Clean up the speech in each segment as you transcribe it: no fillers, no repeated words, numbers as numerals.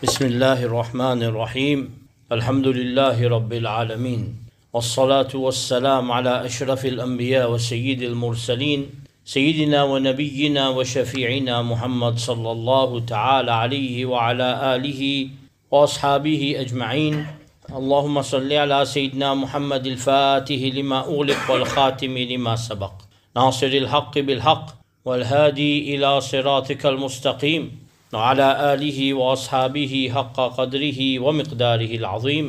بسم الله الرحمن الرحيم الحمد لله رب العالمين والصلاة والسلام على أشرف الأنبياء وسيد المرسلين سيدنا ونبينا وشفيعنا محمد صلى الله تعالى عليه وعلى آله وأصحابه أجمعين. اللهم صل على سيدنا محمد الفاتح لما أغلق والخاتم لما سبق ناصر الحق بالحق والهادي إلى صراطك المستقيم وعلى آله وأصحابه حق قدره ومقداره العظيم.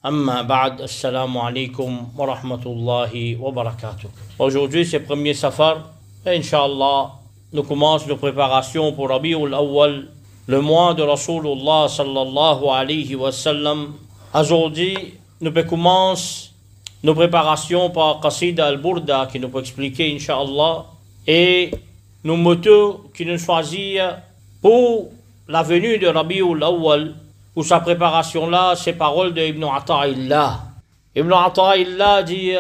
أما بعد, assalamu alaikum wa rahmatullahi wa barakatuh. Aujourd'hui c'est premier safar et Inch'Allah nous commençons nos préparations pour Rabi'ul Awwal, le mois de Rasulullah sallallahu alayhi wa sallam. Aujourd'hui nous commençons nos préparations par Qasida al-Burda qui nous peut expliquer Inch'Allah, et nos motos qui nous choisissent pour la venue de Rabi'ul Awwal. Pour sa préparation là, ces paroles de Ibn Ata'illah. Ibn Ata'illah dit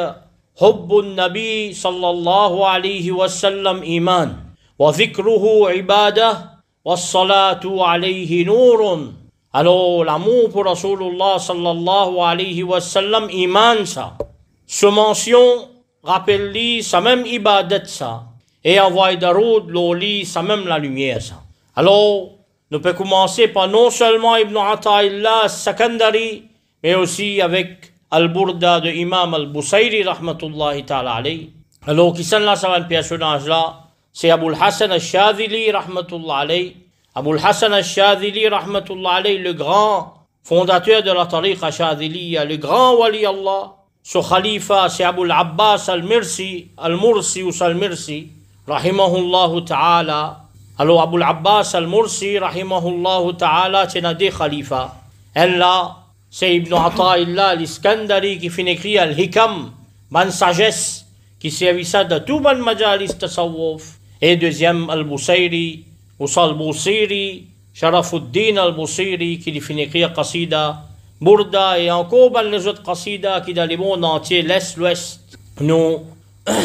Hubbun Nabi sallallahu alayhi wa sallam iman, wa dhikruhu ibadah, wa salatu alayhi nurun. Alors l'amour pour Rasulullah sallallahu alayhi wa sallam iman ça. Ce mention rappelle-lui sa même ibadat ça. Et envoie daroud l'oli sa même la lumière ça. Alors nous pouvons commencer par non seulement Ibn Ata'illah Sakandari, mais aussi avec Al-Burda de Imam Al-Busayri rahmatullahi ta'ala alayhi. Alors qui sont là, ça va un personnage là, c'est Abul Hassan Al-Shadhili rahmatullahi alayhi. Abul Hassan Al-Shadhili rahmatullahi alayhi, le grand fondateur de la tariqa Shadhiliya, le grand wali Allah. Ce khalifa c'est Abul Abbas Al-Mursi ou Al-Mirsi rahimahullahu ta'ala. Alors Abul Abbas al-Mursi rahimahullahu ta'ala c'est des khalifa. Et là c'est Ibn Ata'illah al-Iskandari qui finit écrire al-Hikam, ban sagesse qui servit ça de tout ban majalis tasawwuf. Et deuxième al-Busayri ou al-Busiri Sharafuddin al-Busiri qui finit écrire Qasida Burda, et encore ban les autres Qasida qui dans le monde entier, l'Est, l'Ouest, nous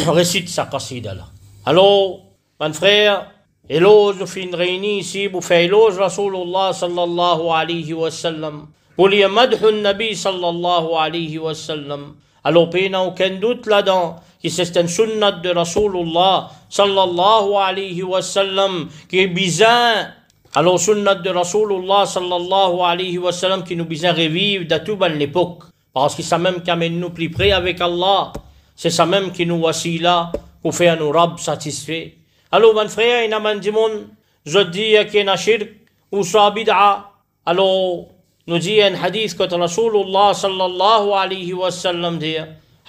récitent sa Qasida là. Alors mon frère, éloge, nous finissons réunis ici pour faire éloge Rasulullah sallallahu alayhi wa sallam, pour lui madhun Nabi sallallahu alayhi wa sallam. Alors il n'y a aucun doute là-dedans que c'est une sunnat de Rasulullah sallallahu alayhi wa sallam qui est bizarre. Alors sunnat de Rasulullah sallallahu alayhi wa sallam qui nous bizarre revivre de toute l'époque, parce que c'est ça même qui amène nous plus près avec Allah, c'est ça même qui nous wasila pour faire nos Rabb satisfaits. Alors, mon frère, il y a un monde, je dis qu'il y a un shirk ou soit bid'a. Alors, nous dit un hadith que Rasulullah sallallahu alayhi wa sallam dit.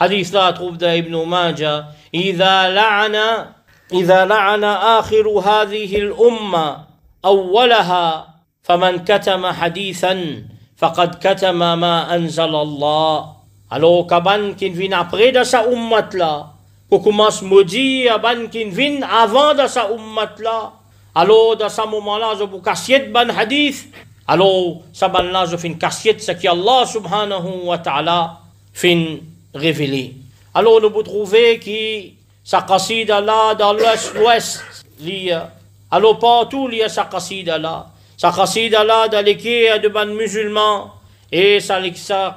Hadith là, trouve d'Ibn Majah. إذا لعن آخر هذه الأمة أولها فمن كتم حديثا فقد كتم ما أنزل الله. Alors, kaban qui vient après de sa ummat là, pour commence maudit ban qui vient avant de sa ummat là. Alors dans ce moment là je vous cassiette ban hadith. Alors ça ban là je fin cassiette ce qui Allah subhanahu wa ta'ala fin révélé. Alors nous vous trouvez qui sa qasida là dans l'ouest liya. Alors partout liya sa qasida là. Sa qasida là dans l'équipe de ban musulmans, et sa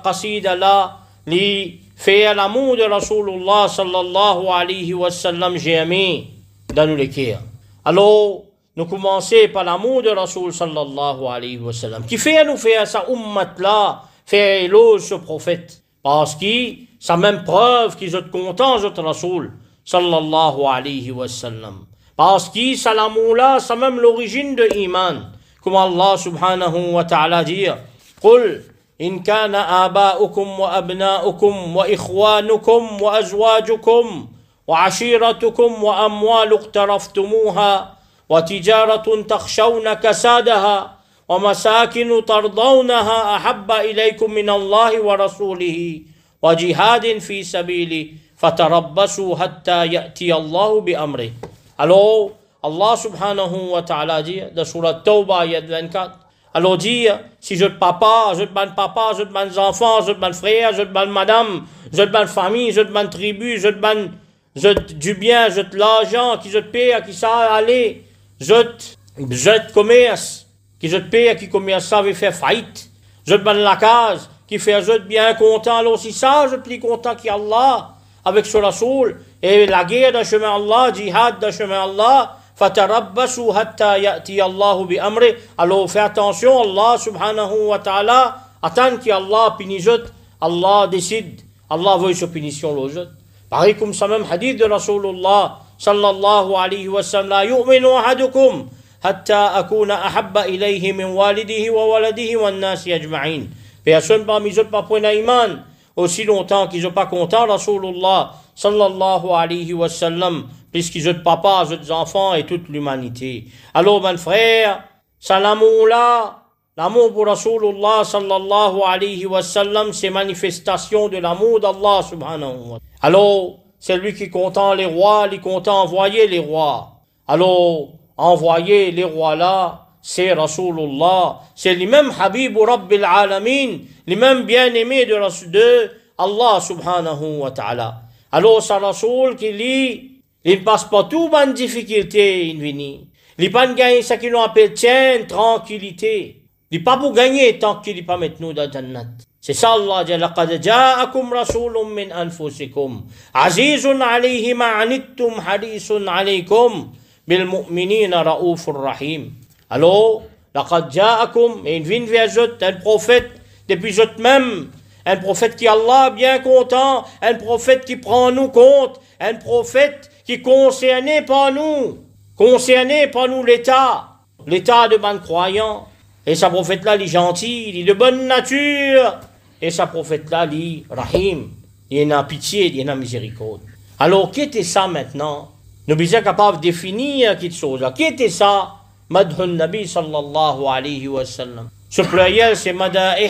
qasida là li faire l'amour de Rasulullah sallallahu alayhi wa sallam jamais dans nos l'équerre. Alors, nous commençons par l'amour de Rasul sallallahu alayhi wa sallam, qui fait nous faire sa ummat là, faire éloge ce prophète, parce que ça même preuve qu'ils sont contents de Rasul sallallahu alayhi wa sallam, parce que ça l'amour là, c'est même l'origine de iman, comme Allah subhanahu wa ta'ala dit, قل إن كان آباؤكم وأبناؤكم وإخوانكم وأزواجكم وعشيرتكم وأموال اقترفتموها وتجارة تخشون كسادها ومساكن ترضونها أحب إليكم من الله ورسوله وجهاد في سبيله فتربصوا حتى يأتي الله بأمره. Alors, Allah subhanahu wa ta'ala dit dans Surat Tawbah, ayat 24, alors dire, si je te papa, je te ban enfants, je te ban frère, je te ban madame, je te ban famille, je te ban tribu, je te ban du bien, je te l'argent, qui je te paie, à qui ça aller, je te commerce, qui je paye, qui combien ça veut faire faillite, je ban la case, qui fait je bien content, alors aussi ça, je plus content qu'Allah, avec ce Rasoul, et la guerre dans le chemin Allah, jihad dans le chemin Allah, fatarabbasu hatta ya'ti Allahu bi amri, alors fais attention, Allah subhanahu wa ta'ala, attends qu'Allah punisse, Allah décide, Allah veut sa punition l'autre. Pareil comme ça même hadith de Rasulullah sallallahu alayhi wa sallam, la yu'minu ahadukum hatta akuna ahabba ilayhi min walidihi wa waladihi wa nasi ajma'in. Personne parmi eux pas prendre iman aussi longtemps qu'ils sont pas contents Rasulullah sallallahu alayhi wa sallam, puisqu'ils sont papa, ils enfants et toute l'humanité. Alors mon frère, salamou là, l'amour pour Rasulullah sallallahu alayhi wa sallam, c'est manifestation de l'amour d'Allah subhanahu wa ta'ala. Alors, c'est lui qui est content les rois, il est content envoyer les rois. Alors, envoyer les rois là, c'est Rasulullah, c'est lui-même Habib Rabbil Alamin, lui-même bien-aimé de Allah subhanahu wa ta'ala. Alors, c'est Rasul qui lit, il ne passe pas tout bonne difficulté, il vient. Il ne pas gagner ce qu'il appelle tranquillité. Il n'est pas pour gagner tant qu'il n'est pas maintenant dans Jannat. C'est ça Allah dit, لَقَدْ جَاءَكُمْ رَسُولٌ مِّنْ أَنفُسِكُمْ عَزِيزٌ عَلَيْهِ مَا عَنِتُّمْ حَرِيصٌ عَلَيْكُمْ بِالْمُؤْمِنِينَ رَءُوفٌ رَحِيمٌ. Alors, لَقَدْ جَاءَكُمْ, et il vient vers eux, un prophète, depuis eux-mêmes, un prophète qui Allah bien content, un prophète qui prend nous compte, un prophète qui est concerné par nous l'État de bonnes croyants. Et sa prophète-là, il est gentil, il est de bonne nature. Et sa prophète-là, il est rahim, il a pitié, il a miséricorde. Alors, qui était ça maintenant? Nous sommes capables de définir quelque chose. Qui était ça? Madhun Nabi sallallahu alayhi wa sallam. Ce pluriel, c'est Mada'ih.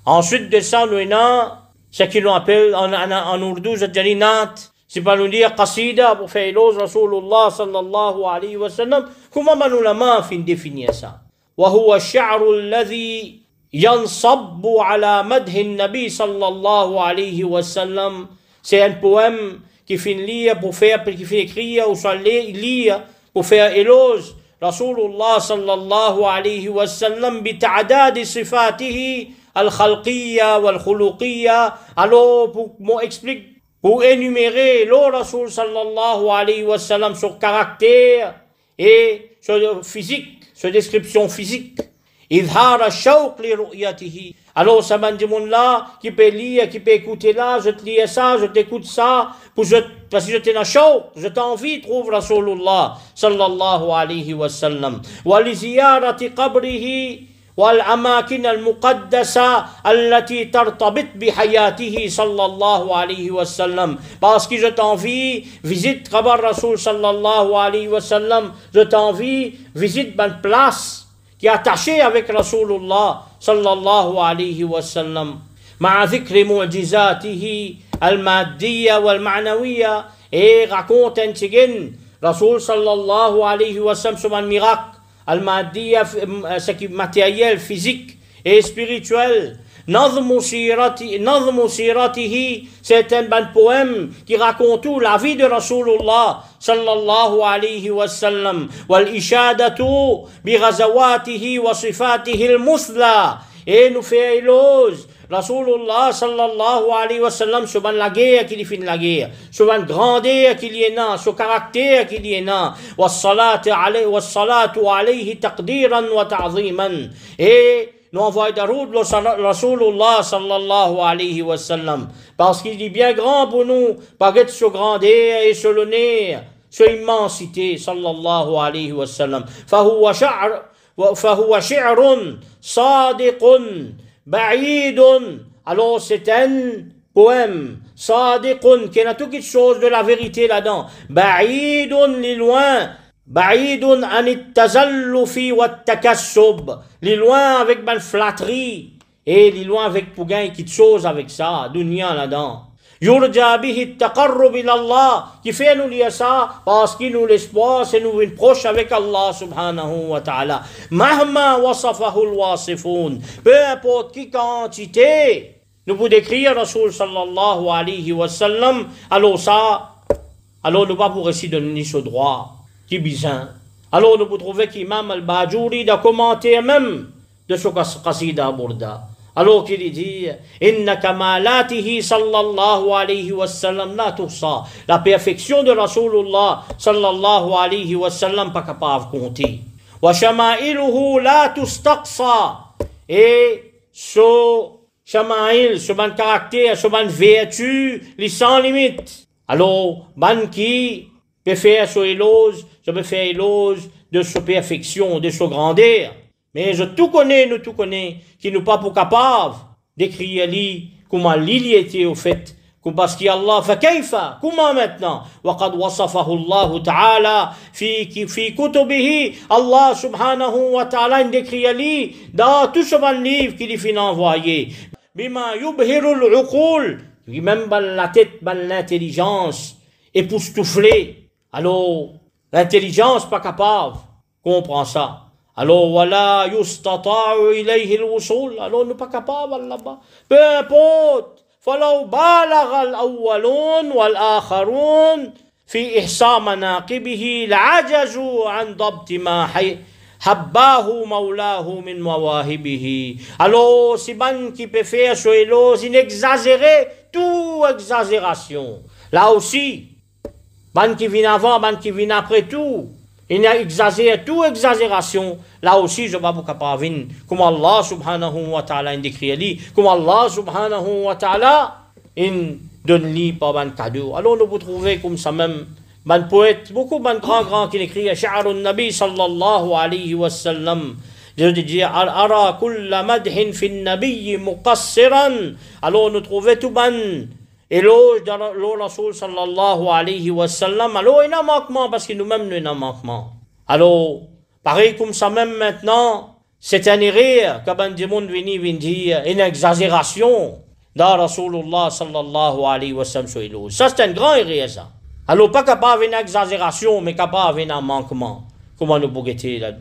Ensuite de ça, nous avons ce qu'ils appellent en ourdou, je dirais nat. C'est pas nous dire qasida pour faire éloge Rasulullah sallallahu alayhi wa sallam. Comment nous l'avons fin définir ça? وهو الشعر الذي ينصب على مدح النبي صلى الله عليه وسلم. C'est un poème qui finit lire pour faire, qui finit écrire ou soit lire pour faire éloge Rasulullah sallallahu alayhi wa sallam بتعداد صفاته الخلقية والخلقية. Alors pour explique, pour énumérer le Rasul sallallahu alayhi wa sallam, son caractère et son physique, sa description physique. Idhar al-shawq li ru'yatihi. Alors, ça m'a dit là, qui peut lire, qui peut écouter là, je te lis ça, je t'écoute ça, parce que je t'ai la shawq, je t'envie, trouve Rasulullah sallallahu alayhi wa sallam. Wa li ziyarati qabrihi wal amakin al-muqaddasa allati tartabit bi hayatihi sallallahu alayhi wa sallam. Parce que je t'envie, visite Qabar Rasul sallallahu alayhi wa sallam, je t'envie, visite une place qui est attachée avec Rasulullah sallallahu alayhi wa sallam. Ma'a dhikri mu'jizatihi al-maddiya wal-ma'nawiyya. Et raconte un tigin, Rasul sallallahu alayhi wa sallam, sur un miracle. Al-Maddiya, ce qui est matériel, physique et spirituel. Nazmu siratihi, c'est un bon poème qui raconte tout la vie de Rasulullah sallallahu alayhi wa sallam. Wal ishadatu bi ghazawatihi wa sifatihi al-muthla. Et nous fait éloge Rasulullah sallallahu alayhi wa sallam sur la guerre qu'il fait la guerre, sur la grandeur qu'il y a, sur le caractère qu'il y a, wa salatu alayhi taqdiran wa ta'ziman. Et nous envoyons d'aroud Rasulullah sallallahu alayhi wa sallam, parce qu'il est bien grand pour nous, par sur grandeur et sur l'honneur, sur immensité sallallahu alayhi wa sallam. Fahuwa shi'run sadiqun ba'idun. Alors c'est un poème sadiqun qui a toute chose de la vérité là-dedans. Ba'idun, li loin. Ba'idun anit tazallufi wa takassub. Li loin avec ma flatterie et li loin avec pour gagner quelque chose avec ça, dunya là-dedans. Yurja bihi taqarrub ila Allah, qui fait nous lire ça parce qu'il nous l'espoir, c'est nous une proche avec Allah subhanahu wa ta'ala. Mahma wasafahu al-wasifun, peu importe qui quantité nous pouvons décrire Rasul sallallahu alayhi wa sallam, alors ça, alors nous pas pour essayer de donner ce droit, qui bizarre. Alors, nous trouvons qu'Imam al-Bajuri a commenté même de ce qasida Burda. Alors qu'il dit, Inna kamalatihi sallallahu alayhi wa sallam la tuhsa. La perfection de Rasulullah sallallahu alayhi wa sallam pas capable de compter. Wa shama'iluhu la tustaqsa. Et ce shama'il, ce bon caractère, ce bon vertu, les sans limite. Alors, ban qui peut faire ce éloge, je peux faire éloge de sa perfection, de sa grandeur. Mais je tout connais, nous tout connais, qui nous pas pour capable d'écrire lui, comment il était au fait, parce qu'Allah fait kaifa, comment maintenant? وقد وصفه الله تعالى في كتبه, Allah subhanahu wa ta'ala décrit lui dans tout ce bon livre qu'il fait envoyer. Bima yubhirul uqul, même la tête, l'intelligence, époustouflée. Alors, l'intelligence pas capable, comprend ça. Alors, voilà, yustata'u ilayhi al-wusul. Alors, nous pas capables là-bas. Peu importe. فلو بالغ الأولون والآخرون في إحصاء مناقبه لعجزوا عن ضبط ما حباه مولاه من مواهبه. Alors, si ban qui peut faire ce éloge, il exagérer, tout exagération. Là aussi, ban qui vient avant, ban qui vient après tout. Il a exagéré, tout exagération. Là aussi, je ne vais pas capable, comme Allah subhanahu wa ta'ala décrit lui, comme Allah subhanahu wa ta'ala donne lui pas un cadeau. Alors nous vous trouvez comme ça même, un poète, beaucoup de grands qui écrit Sha'arun Nabi sallallahu alayhi wa sallam. Je dis, Ara kulla madhin fin nabi muqassiran. Alors nous trouvons tout ban éloge de le Rasul sallallahu alayhi wa sallam. Alors il y a un manquement parce que nous-mêmes nous avons un manquement. Alors, pareil comme ça même maintenant, c'est un erreur que ben du monde vient dire une exagération dans Rasulullah sallallahu alayhi wa sallam sur éloge. Ça c'est un grand erreur ça. Alors pas capable d'une exagération mais capable d'un manquement. Comment nous pouvons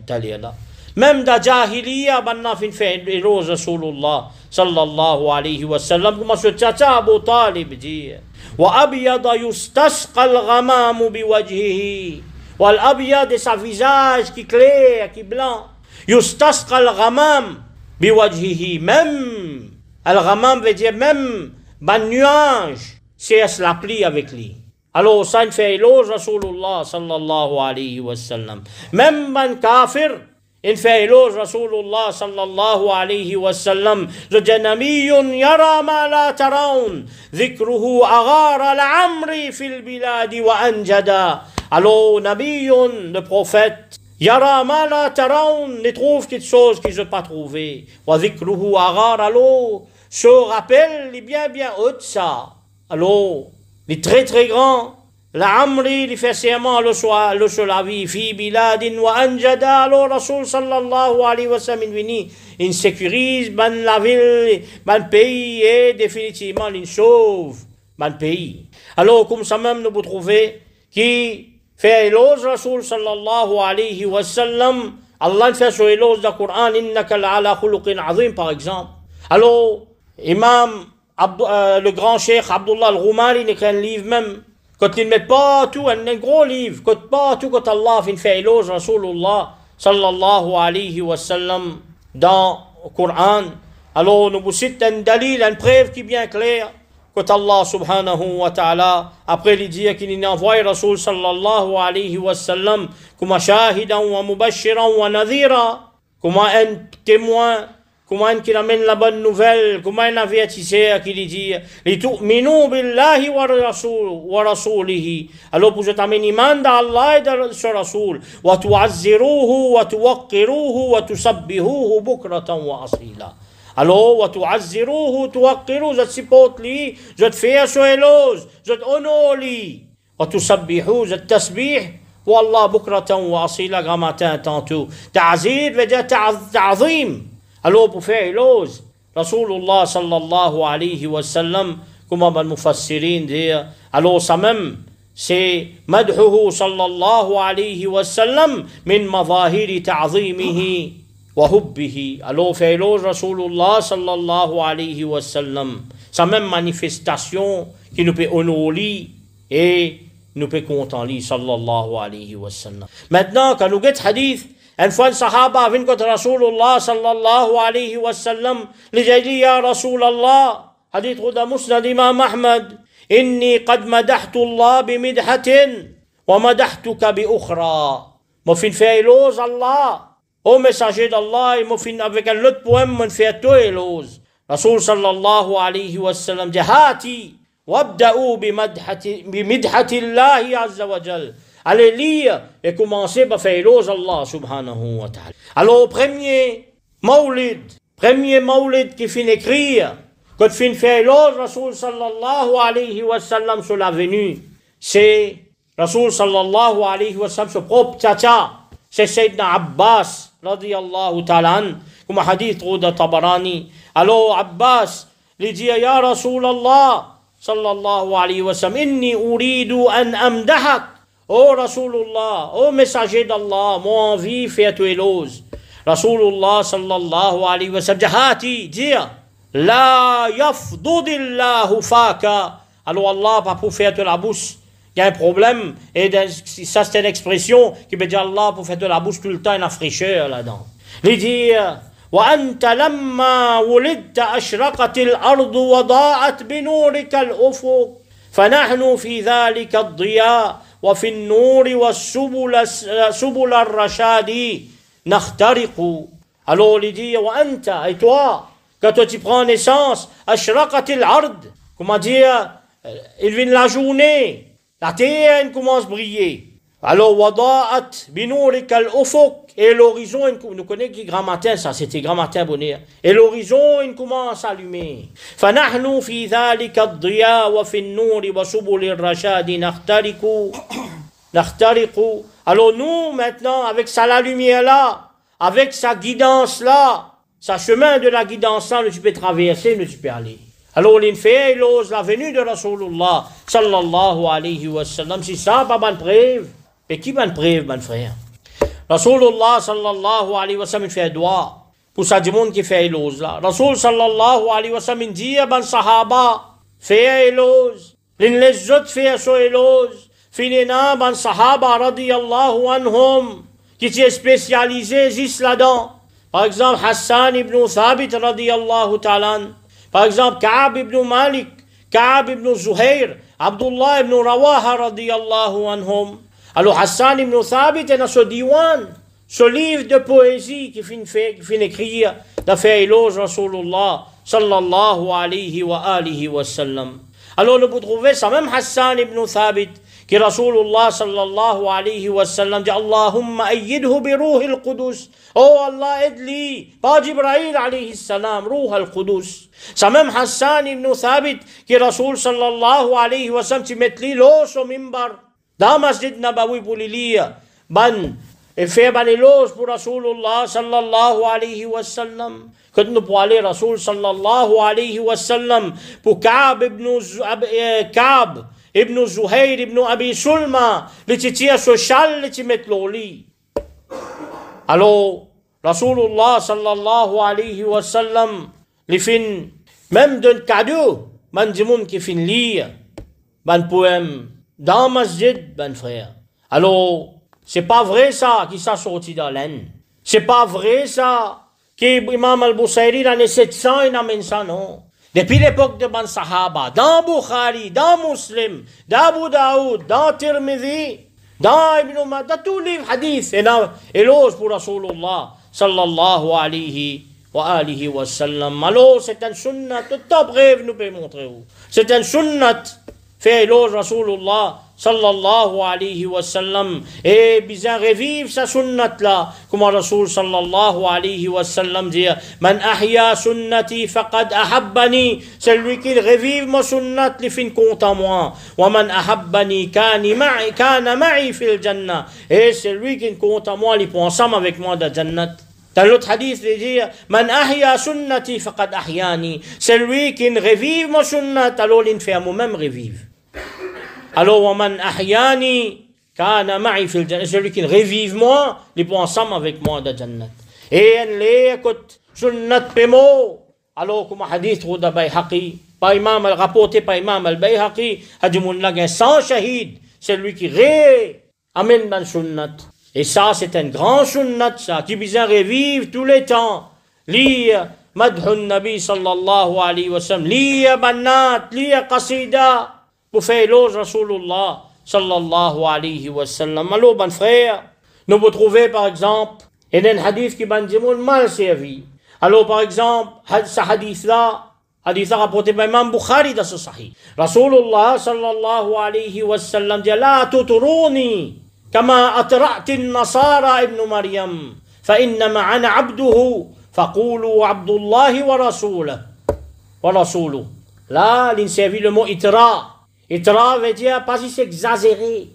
d'aller là? Même dans Jahiliya, banna fin fait éloge Rasulullah sallallahu alayhi wa sallam. Comment ce tata Abu Talib dit wa abyada yustasqa al-ghamam bi wajhihi. Wal abyad de sa visage qui clair, qui blanc. Yustasqa al-ghamam bi wajhihi. Même al-ghamam veut dire même ban nuage, c'est la pluie avec lui. Alors ça il fait éloge Rasulullah sallallahu alayhi wa sallam. Même ban kafir il fait éloge Rasulullah sallallahu alayhi wa sallam. Je dis Nabiyyun yara ma la taraun. Dhikruhu aghara al-amri fil biladi wa anjada. Alors Nabiyyun, le prophète, yara ma la taraun, il trouve quelque chose qu'il ne pas trouvé. Wa dhikruhu aghara. Alors, ce rappel est bien haut ça. Alors, il est très très grand. L'amri, il fait serment le la vie, fi biladin wa anjada. Alors, Rasul sallallahu alayhi wa sallam, il sécurise la ville, le pays, et définitivement, il sauve le pays. Alors, comme ça même, nous vous trouvez qui fait éloge Rasul sallallahu alayhi wa sallam. Allah fait son éloge dans le Coran, innaka la'ala khuluqin azim, par exemple. Alors, Imam, le grand cheikh Abdullah al-Rumari, il écrit un livre même. Quand il ne met pas tout, un gros livre, quand pas tout, quand Allah fait éloge Rasulullah sallallahu alayhi wa sallam dans le Coran, alors nous vous citons un dalil, une preuve qui est bien claire, quand Allah subhanahu wa ta'ala, après il dit qu'il a envoyé Rasul sallallahu alayhi wa sallam comme shahidan wa mubashiran wa nadhira, comme un témoin, comment il amène la bonne nouvelle, comment un avertisseur qui lui dit لِتُؤْمِنُوا بِاللَّهِ وَرَسُولِهِ. Alors pour que tu amènes iman d'Allah et de ce Rasul, وَتُعَزِّرُوهُ وَتُوَقِّرُوهُ وَتُسَبِّهُوهُ بُكْرَةً وَأَصِيلًا. Alors, وَتُعَزِّرُوهُ تُوَقِّرُوهُ, je te supporte lui, je te fais son éloge, je te honore lui. وَتُسَبِّهُوهُ, je te tasbih, وَاللَّهُ بُكْرَةً وَأَصِيلًا, grand matin tantôt. Ta'zir veut dire ta'zim. Alors, pour faire éloge, Rasulullah sallallahu alayhi wa sallam, comme le mufassirin dire, alors ça même, c'est madhuhu sallallahu alayhi wa sallam, min mazahiri ta'zimihi wa hubbihi. Alors, faire éloge Rasulullah sallallahu alayhi wa sallam, sa même manifestation qui nous peut honorer et nous peut compter en lui, sallallahu alayhi wa sallam. Maintenant, quand nous guettons hadith, une fois un sahaba vient contre Rasulullah sallallahu alayhi wa sallam, il a dit, ya Rasulallah, hadith Rouda Musnad Imam Ahmad, inni qad madahtu Allah bimidhatin, wa madahtuka bi ukhra. Moi, fin fait éloge Allah. Ô messager d'Allah, moi, fin avec un autre poème, moi, fait tout éloge. Rasul sallallahu alayhi wa sallam dit, hati, wabda'u bimidhati Allahi azza wa jal. Allez lire et commencer par faire éloge Allah subhanahu wa ta'ala. Alors, premier maulid qui finit écrire, quand fin fait éloge Rasul sallallahu alayhi wa sallam sur la venue, c'est Rasul sallallahu alayhi wa sallam, son propre tcha, c'est Sayyidina Abbas, radiyallahu ta'ala, comme hadith de Tabarani. Alors Abbas, il dit, ya Rasulallah, sallallahu alayhi wa sallam, inni uridu an amdahak. Oh Rasulullah, oh messager d'Allah, moi envie faire tout éloge. Rasulullah sallallahu alayhi wa sallam, jahati, dire, la yafdudillahu faka. Alors Allah, pas pour faire de la bouche. Il y a un problème, et ça c'est une expression qui veut dire Allah pour faire de la bouche tout le temps et la fraîcheur là-dedans. Il dit, وأنت لما ولدت أشرقت الأرض وضاءت بنورك الأفق فنحن في ذلك الضياء وفي النور والسبل سبل الرشاد نخترق. Alors il dit, وأنت, et toi, quand tu prends naissance, أشرقت الأرض, comment dire, il vient la journée. La terre commence à briller. Alors, wada'at binurika al-ufuq, et l'horizon, nous connaissons qui grand matin, ça c'était grand matin bonheur. Et l'horizon, il commence à allumer. فَنَحْنُ فِي ذَلِكَ الضِّيَاءِ وَفِي النُّورِ وَسُبُلِ الرَّشَادِ نَخْتَرِقُ. Alors nous, maintenant, avec la lumière là, avec sa guidance là, sa chemin de la guidance là, nous tu peux traverser, nous tu peux aller. Alors, il fait éloge la venue de Rasulullah sallallahu alayhi wa sallam. Si ça, pas bonne preuve. Mais qui bonne preuve, mon frère? Rasulullah sallallahu alayhi wa sallam, il fait doigt pour ça du monde qui fait éloge là. Rasul sallallahu alayhi wa sallam, il dit à ben sahaba, fait éloge. Les autres fait son éloge. Finina ben sahaba radiyallahu anhum, qui est spécialisé juste là-dedans. Par exemple, Hassan ibn Thabit radiyallahu ta'ala. Par exemple, Ka'b ibn Malik, Ka'b ibn Zuhair, Abdullah ibn Rawaha radiyallahu anhum. Alors Hassan ibn Thabit est dans ce diwan, ce livre de poésie qui finit écrire, de faire éloge Rasulullah sallallahu alayhi wa alihi wa sallam. Alors nous pouvons trouver ça même Hassan ibn Thabit, qui Rasulullah sallallahu alayhi wa sallam dit Allahumma ayyidhu bi ruhil qudus. Oh Allah aide-lui, pas Jibril alayhi salam, ruh al-qudus. Ça même Hassan ibn Thabit, qui Rasul sallallahu alayhi wa sallam, tu mets lui l'eau au mimbar, dans Masjid Nabawi pour les lire, et faire ban éloge pour Rasulullah sallallahu alayhi wa sallam. Quand nous pouvons aller Rasul sallallahu alayhi wa sallam, pour Ka'b ibn Zuhair ibn Abi Sulma, les titiers social, les timettent l'oli. Alors, Rasulullah sallallahu alayhi wa sallam, les fin, même d'un cadeau, man du monde qui fin lire, ban poème, dans masjid, ban frère. Alors, c'est pas vrai ça, qui s'est sorti dans l'aine. C'est pas vrai ça, qu'Imam al-Busayri, dans les 700, il amène ça, non. Depuis l'époque de Ban Sahaba, dans Bukhari, dans Muslim, dans Abu Daoud, dans Tirmidhi, dans Ibn Umar, dans tous les hadiths, et dans éloge pour Rasulullah sallallahu alayhi wa alihi wa sallam. Alors, c'est un sunnat, tout le bref nous peut montrer où. C'est un sunnat, fait éloge Rasulullah sallallahu alayhi wa sallam, et bien revivre sa sunnat là, comme Rasul sallallahu alayhi wa sallam dit, man ahya sunnati faqad ahabbani, celui qui revive ma sunnat, li fin compte en moi, wa man ahabbani kana ma'i fil jannah, et celui qui compte en moi, il prend ensemble avec moi dans jannat. Dans l'autre hadith, il dit, man ahya sunnati faqad ahyani, celui qui revive ma sunnat, alors il fait à moi-même revivre. Alors, waman ahyani kana ma'i fil jannah, celui qui revive moi, il prend ensemble avec moi dans jannat. Et en l'écoute sunnat pemo. Alors, comme hadith rouda Bayhaqi, pas imam rapporté par imam al-Bayhaqi, hadimoun la gain 100 shahid, c'est lui qui amène dans le sunnat. Et ça, c'est un grand sunnat, ça, qui besoin revivre tous les temps. Lire Madhun Nabi sallallahu alayhi wa sallam, lire Bannat, lire Qasida, pour faire éloge Rasulullah sallallahu alayhi wa sallam. Alors, bon frère, nous vous trouvez par exemple, il y a un hadith qui m'a dit mal servi. Alors, par exemple, ce hadith-là rapporté par Imam Bukhari dans ce sahih. Rasulullah sallallahu alayhi wa sallam dit la tuturuni kama atra'ti an-nasara ibn Maryam fa innama ana abduhu faqulu abdullahi wa rasuluhu. Là, il servi le mot itra. Itra veut dire pas si c'est exagéré.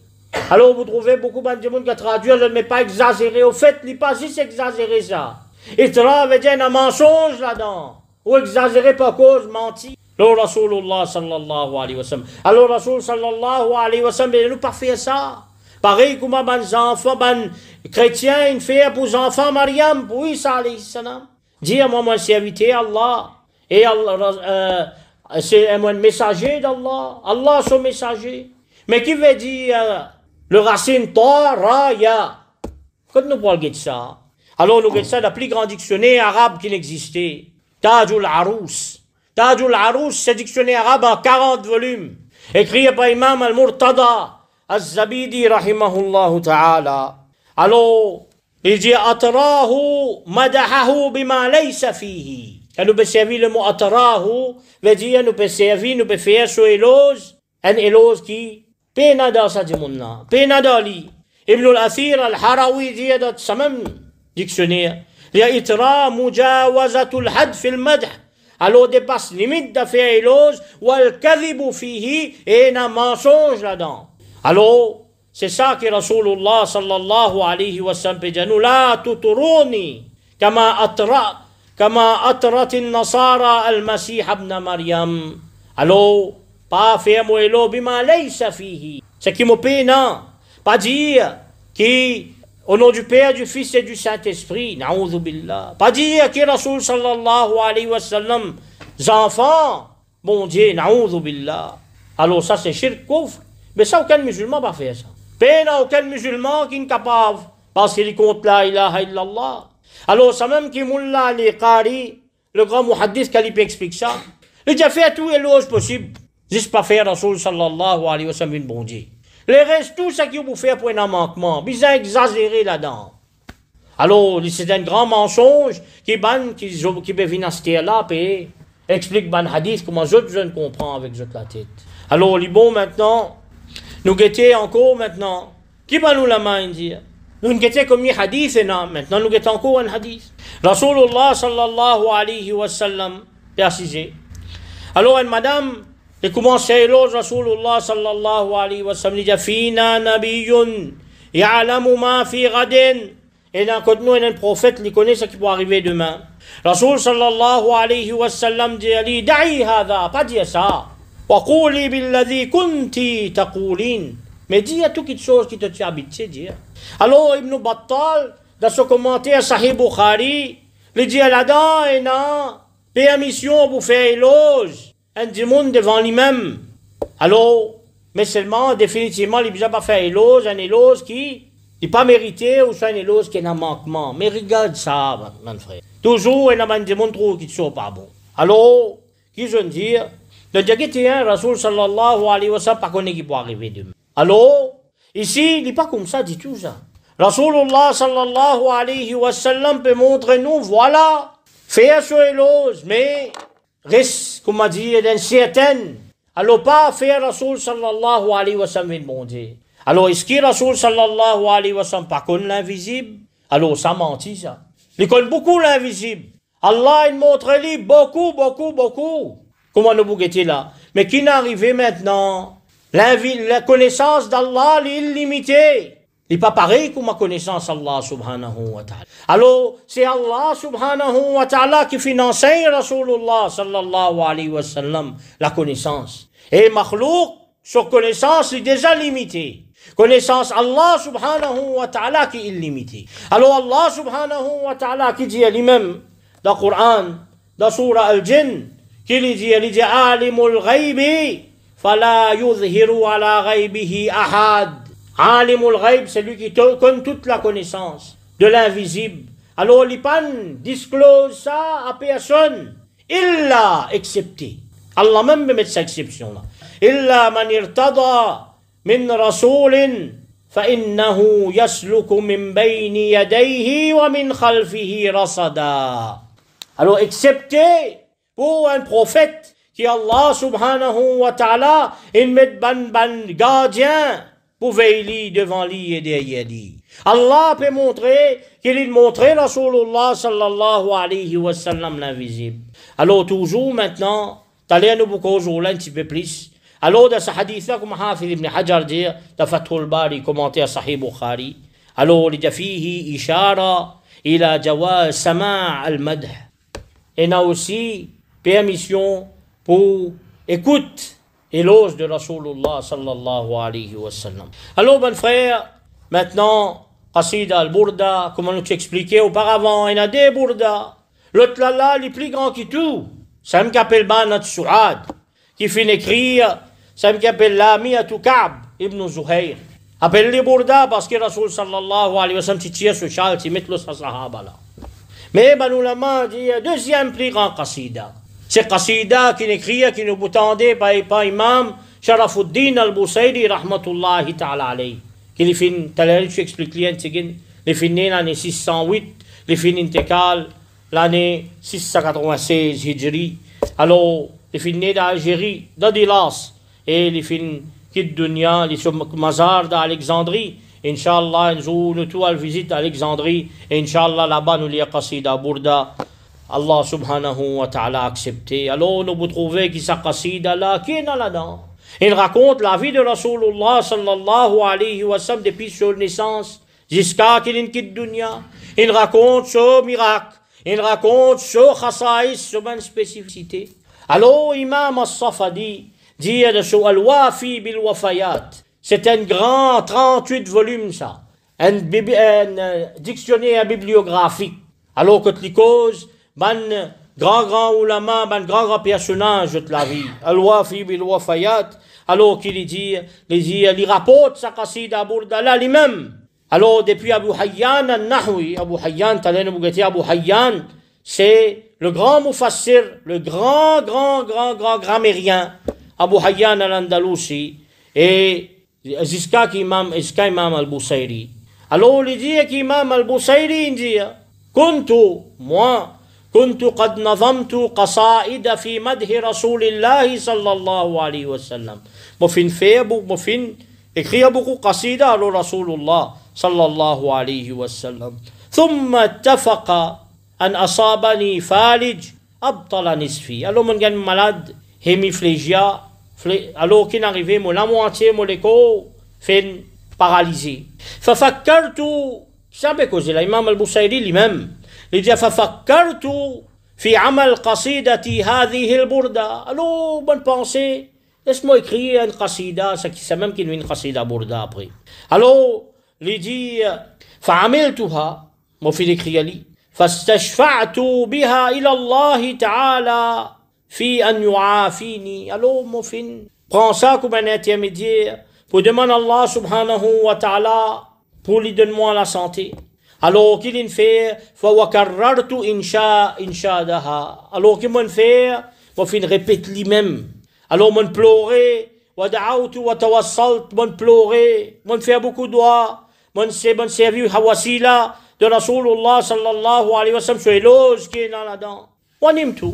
Alors vous trouvez beaucoup de gens qui traduisent le mais pas exagéré. Au fait, il pas si c'est exagéré ça. Itra veut dire un mensonge là-dedans. Ou exagéré par cause, menti. Alors Rasulullah sallallahu alayhi wa sallam. Alors Rasul sallallahu alayhi wa sallam, il nous pas fait ça. Pareil comme les enfants, les chrétiens, ils font pour les enfants Mariam, pour Isa alayhi salam. Dire moi, serviteur Allah. Et Allah, c'est un messager d'Allah. Allah, son messager. Mais qui veut dire le racine ta, ra, ya? Quand nous parlons de ça, alors nous regardons ça dans le plus grand dictionnaire arabe qui n'existait. Tajul Arous. Tajul Arous, c'est un dictionnaire arabe en 40 volumes. Écrit par Imam Al-Murtada Al-Zabidi, rahimahullah ta'ala. Alors, il dit Atrahu madahahu bima laysa fihi. Quand nous peut servir le mot Atrahu, veut dire nous peut servir, nous peut faire sur éloge, un éloge qui pénada sa dimonna, pénada li. Ibn al-Athir al-Harawi dit dans ce même dictionnaire, il y a itra mujawazatul had fil madh. Alors dépasse limite de faire éloge, wal kadhibu fihi, et un mensonge là-dedans. Alors, c'est ça que Rasulullah sallallahu alayhi wa sallam dit, nous la tuturuni, kama atrat al-nasara al-masih ibn Maryam. Alors, pas faire mon éloge bima laysa fihi. C'est qui me paie, non. Pas dire qui au nom du Père, du Fils et du Saint-Esprit, na'oudhu billah. Pas dire que Rasul sallallahu alayhi wa sallam, enfants, bon Dieu, na'oudhu billah. Alors ça c'est shirk, kufr. Mais ça, aucun musulman va faire ça. Peine à aucun musulman qui est capable, parce qu'il compte la ilaha illallah. Alors ça même qui Mullah al-Qari, le grand muhaddith, qui explique ça, il a fait tout éloge possible, juste pas faire Rasul sallallahu alayhi wa sallam une bon Dieu. Les restes, tout ce qu'ils vous fait pour un manquement, ils ont exagéré là-dedans. Alors, c'est un grand mensonge qui peut venir là, et explique ban hadith comment je ne comprends avec la tête. Alors, les bons maintenant, nous guettons encore maintenant. Qui va nous la main dire? Nous guettons comme un hadith, et non, maintenant nous guettons encore un hadith. Rasulullah sallallahu alayhi wa sallam, précisé. Alors, une madame, et commence à éloger Rasulullah sallallahu alayhi wa sallam, il dit Fina nabiyyun ya'lamu ma fi ghadin. Et dans côté nous, il y a un prophète qui connaît ce qui peut arriver demain. Rasul sallallahu alayhi wa sallam dit Ali, da'i hadha, pas dire ça. Wa quli billadhi kunti taqulin. Mais dis à tout quelque chose qui te tient habitué, dire. Alors Ibn Battal, dans son commentaire Sahih Bukhari, il dit là-dedans, et non, permission pour faire éloge. Un démon devant lui-même. Alors, mais seulement, définitivement, il ne peut pas faire éloge, un éloge qui n'est pas mérité, ou soit un éloge qui est un manquement. Mais regarde ça, mon frère. Toujours, il y a un démon trop qui ne soit pas bon. Alors, qui je veux dire, le diagétien, Rasul sallallahu alayhi wa sallam, pas connaît qui peut arriver demain. Alors, ici, il n'est pas comme ça, dit tout ça. Rasulullah sallallahu alayhi wa sallam peut montrer nous, voilà, faire ce éloge, mais risque, comme on dit, d'un certain. Alors, pas faire Rasul sallallahu alayhi wa sallam une bon Dieu. Alors, est-ce que Rasul sallallahu alayhi wa sallam pas connaît l'invisible? Alors, ça mentit, ça. Il connaît beaucoup l'invisible. Allah, il montre lui beaucoup. Comment nous bouguettez là? Mais qui n'est arrivé maintenant? La connaissance d'Allah est illimitée. Il n'est pas pareil comme ma connaissance d'Allah subhanahu wa ta'ala. Alors, c'est Allah subhanahu wa ta'ala qui finance Rasulullah sallallahu alayhi wa sallam la connaissance. Et makhlouk, sur connaissance, est déjà limitée. Connaissance Allah subhanahu wa ta'ala qui est illimitée. Alors Allah subhanahu wa ta'ala qui dit à lui-même dans le Coran, dans Surah Al-Jinn, qu'il dit Alimul ghaybi فَلَا يُظْهِرُ عَلَى غَيْبِهِ أَحَدٍ. Alimul Ghaib, c'est lui qui donne toute la connaissance de l'invisible. Alors, l'Ipan disclose ça à personne. Illa, excepté. Allah même met cette exception-là. Illa man irtada min rasoulin فَإِنَّهُ يَسْلُكُ مِنْ بَيْنِ يَدَيْهِ وَمِنْ خَلْفِهِ رَصَدًا. Alors, excepté pour un prophète qui Allah subhanahu wa ta'ala, il met ban gardien pour veiller devant lui et derrière lui. Allah peut montrer qu'il montrait Rasulullah sallallahu alayhi wa sallam l'invisible. Alors, toujours maintenant, t'allez nous beaucoup aujourd'hui un petit peu plus. Alors, dans ce hadith-là, comme Hafid ibn Hajar dit, dans Fathul Bari, commentaire Sahih Bukhari, alors, il y a fihi ishara ila jawaz sama' al-madh. Et il y a aussi permission pour écoute éloge de Rasulullah sallallahu alayhi wa sallam. Alors, ben frère, maintenant, Qasida al-Burda, comme on nous expliquait auparavant, il y a des Burda. L'autre là, il est plus grand que tout. Ça me appelle Banat Su'ad, qui finit écrire. Ça me appelle l'ami à tout Ka'b ibn Zuhayr. Appelle les Burda parce que Rasul sallallahu alayhi wa sallam tire ce châle, il met le sahaba là. Mais ben ulama dit deuxième plus grand qasida. C'est qasida qui écrit, qui nous boutandait par imam Sharafuddin al-Busayri rahmatullahi ta'ala alayhi. Qui les fin, t'as je explique l'un tigin, les fin né l'année 608, les fin intécal l'année 696 hijri. Alors, les fin né d'Algérie, d'Adilas. Et les films qui dunya, les mazars d'Alexandrie. Inch'Allah, nous tout à visite Alexandrie. Inch'Allah, là-bas, nous lions qasida Burda. Allah subhanahu wa ta'ala a accepté. Alors, nous vous trouvez qui sa qasida là, qui est là-dedans? Il raconte la vie de Rasulullah sallallahu alayhi wa sallam depuis sa naissance jusqu'à qu'il quitte dunya. Il raconte ce miracle. Il raconte ce khasaïs, ce bonne spécificité. Alors, Imam As-Safadi dit de Al-Wafi bil-Wafayat. C'est un grand 38 volumes, ça. Un dictionnaire bibliographique. Alors que les causes, grand ulama, grand personnage de la vie. Al-Wafi bil-Wafayat. Alors qu'il dit, il rapporte sa qasida Burda là lui-même. Alors depuis Abu Hayyan al-Nahwi, Abu Hayyan, Abu Hayyan, c'est le grand mufassir, le grand grammairien. Abu Hayyan al-Andalusi et jusqu'à Imam al-Busayri. Alors il dit qu'Imam al-Busayri dit كنت قد نظمت قصائد في مدح رسول الله صلى الله عليه وسلم. مفين écrire beaucoup قصيدة على رسول الله صلى الله عليه وسلم. ثم اتفق أن أصابني فالج أبطل نصفي. Alors mon gars malade hémiplégia. Alors qu'il arrivait, la moitié, mon écho, fait paralysé. ففكرت, savez quoi, c'est l'imam al-Busayri lui-même. Il dit, ففكرت في عمل قصيدتي هذه البردة. Alors, bonne pensée, laisse-moi écrire une qasida, c'est même qu'il y a une qasida burda après. Alors, il dit, فعملتها, mon fils écrit لي, فاستشفعت بها إلى الله تعالى fi an yu'afini. Alors, mon fin, prends ça comme un intermédiaire pour demander à Allah subhanahu wa ta'ala pour lui donner-moi la santé. Alors, qu'il fait, fa wa karrartu inshadaha. Alors, qu'il m'en fait, mon fin répète lui-même. Alors, mon pleurer, wa da'awtu wa tawassalt, mon pleurer, mon fait beaucoup de doigts, mon servi hawasila de Rasulullah sallallahu alayhi wa sallam, sur éloge qui est là-dedans. Wa nimtu.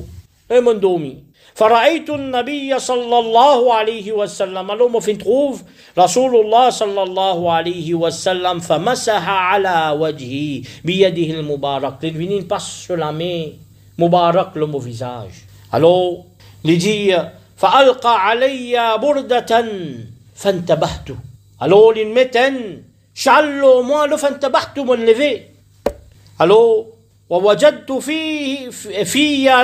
Et mon domi. فرأيت النبي صلى الله عليه وسلم. Alors, mon fin trouve Rasulullah صلى الله عليه وسلم فمسح على وجهه بيده المبارك. Il passe sur la main mubarak le mon visage. Alors, il dit فألقى علي بردة فانتبهت. Alors, il met un chalot, moi le فانتبهت mon levé. Alors, ووجدت في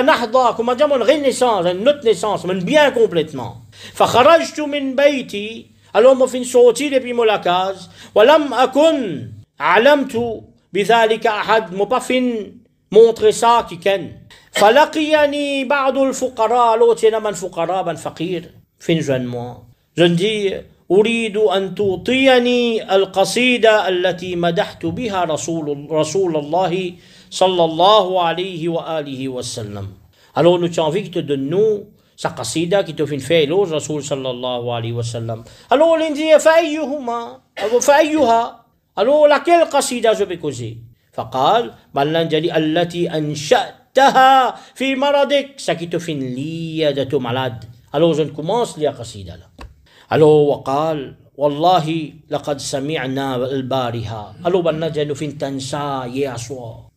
نهضة, كما dire, une renaissance, une autre naissance, mais bien complètement. فخرجت من بيتي. Alors, moi, fin sorti depuis mon case. ولم أكن علمت بذلك أحد. Moi, pas fin montrer ça qui ken. فلقيني بعض الفقراء. Alors, tiens, man fuqara, man faqir. fin jeune-moi. Je dis, أريد أن تعطيني القصيدة التي مدحت بها رسول الله صلى الله عليه وآله وسلم. Alors nous t'avons envie que te donne-nous sa qasida qui te fait faire éloge Rasoul sallallahu alayhi wa sallam. Alors on lui dit فأيهما فأيها. Alors laquelle qasida je vais causer? فقال بلن جلي التي أنشأتها في مرضك. Ça qui te fait lire de ton malade. Alors je commence la qasida là. Alors وقال والله لقد سمعنا البارحة. Alors بلن جلو فين تنسى hier soir.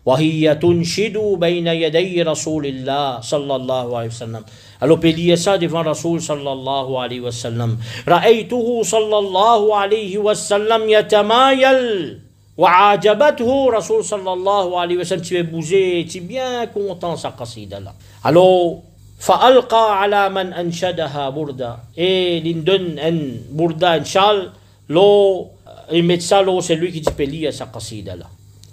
وهي تنشد بين يدي رسول الله صلى الله عليه وسلم. Alors pélier ça devant Rasoul sallallahu alayhi wa sallam. رأيته صلى الله عليه وسلم يتمايل وعجبته رسول صلى الله عليه وسلم. Tu es bougé, tu es bien content sa qasida là. Alors فألقى على من أنشدها بردة. Et l'indon en burda en chal lo il met ça lo c'est lui qui dit pélier sa qasida là.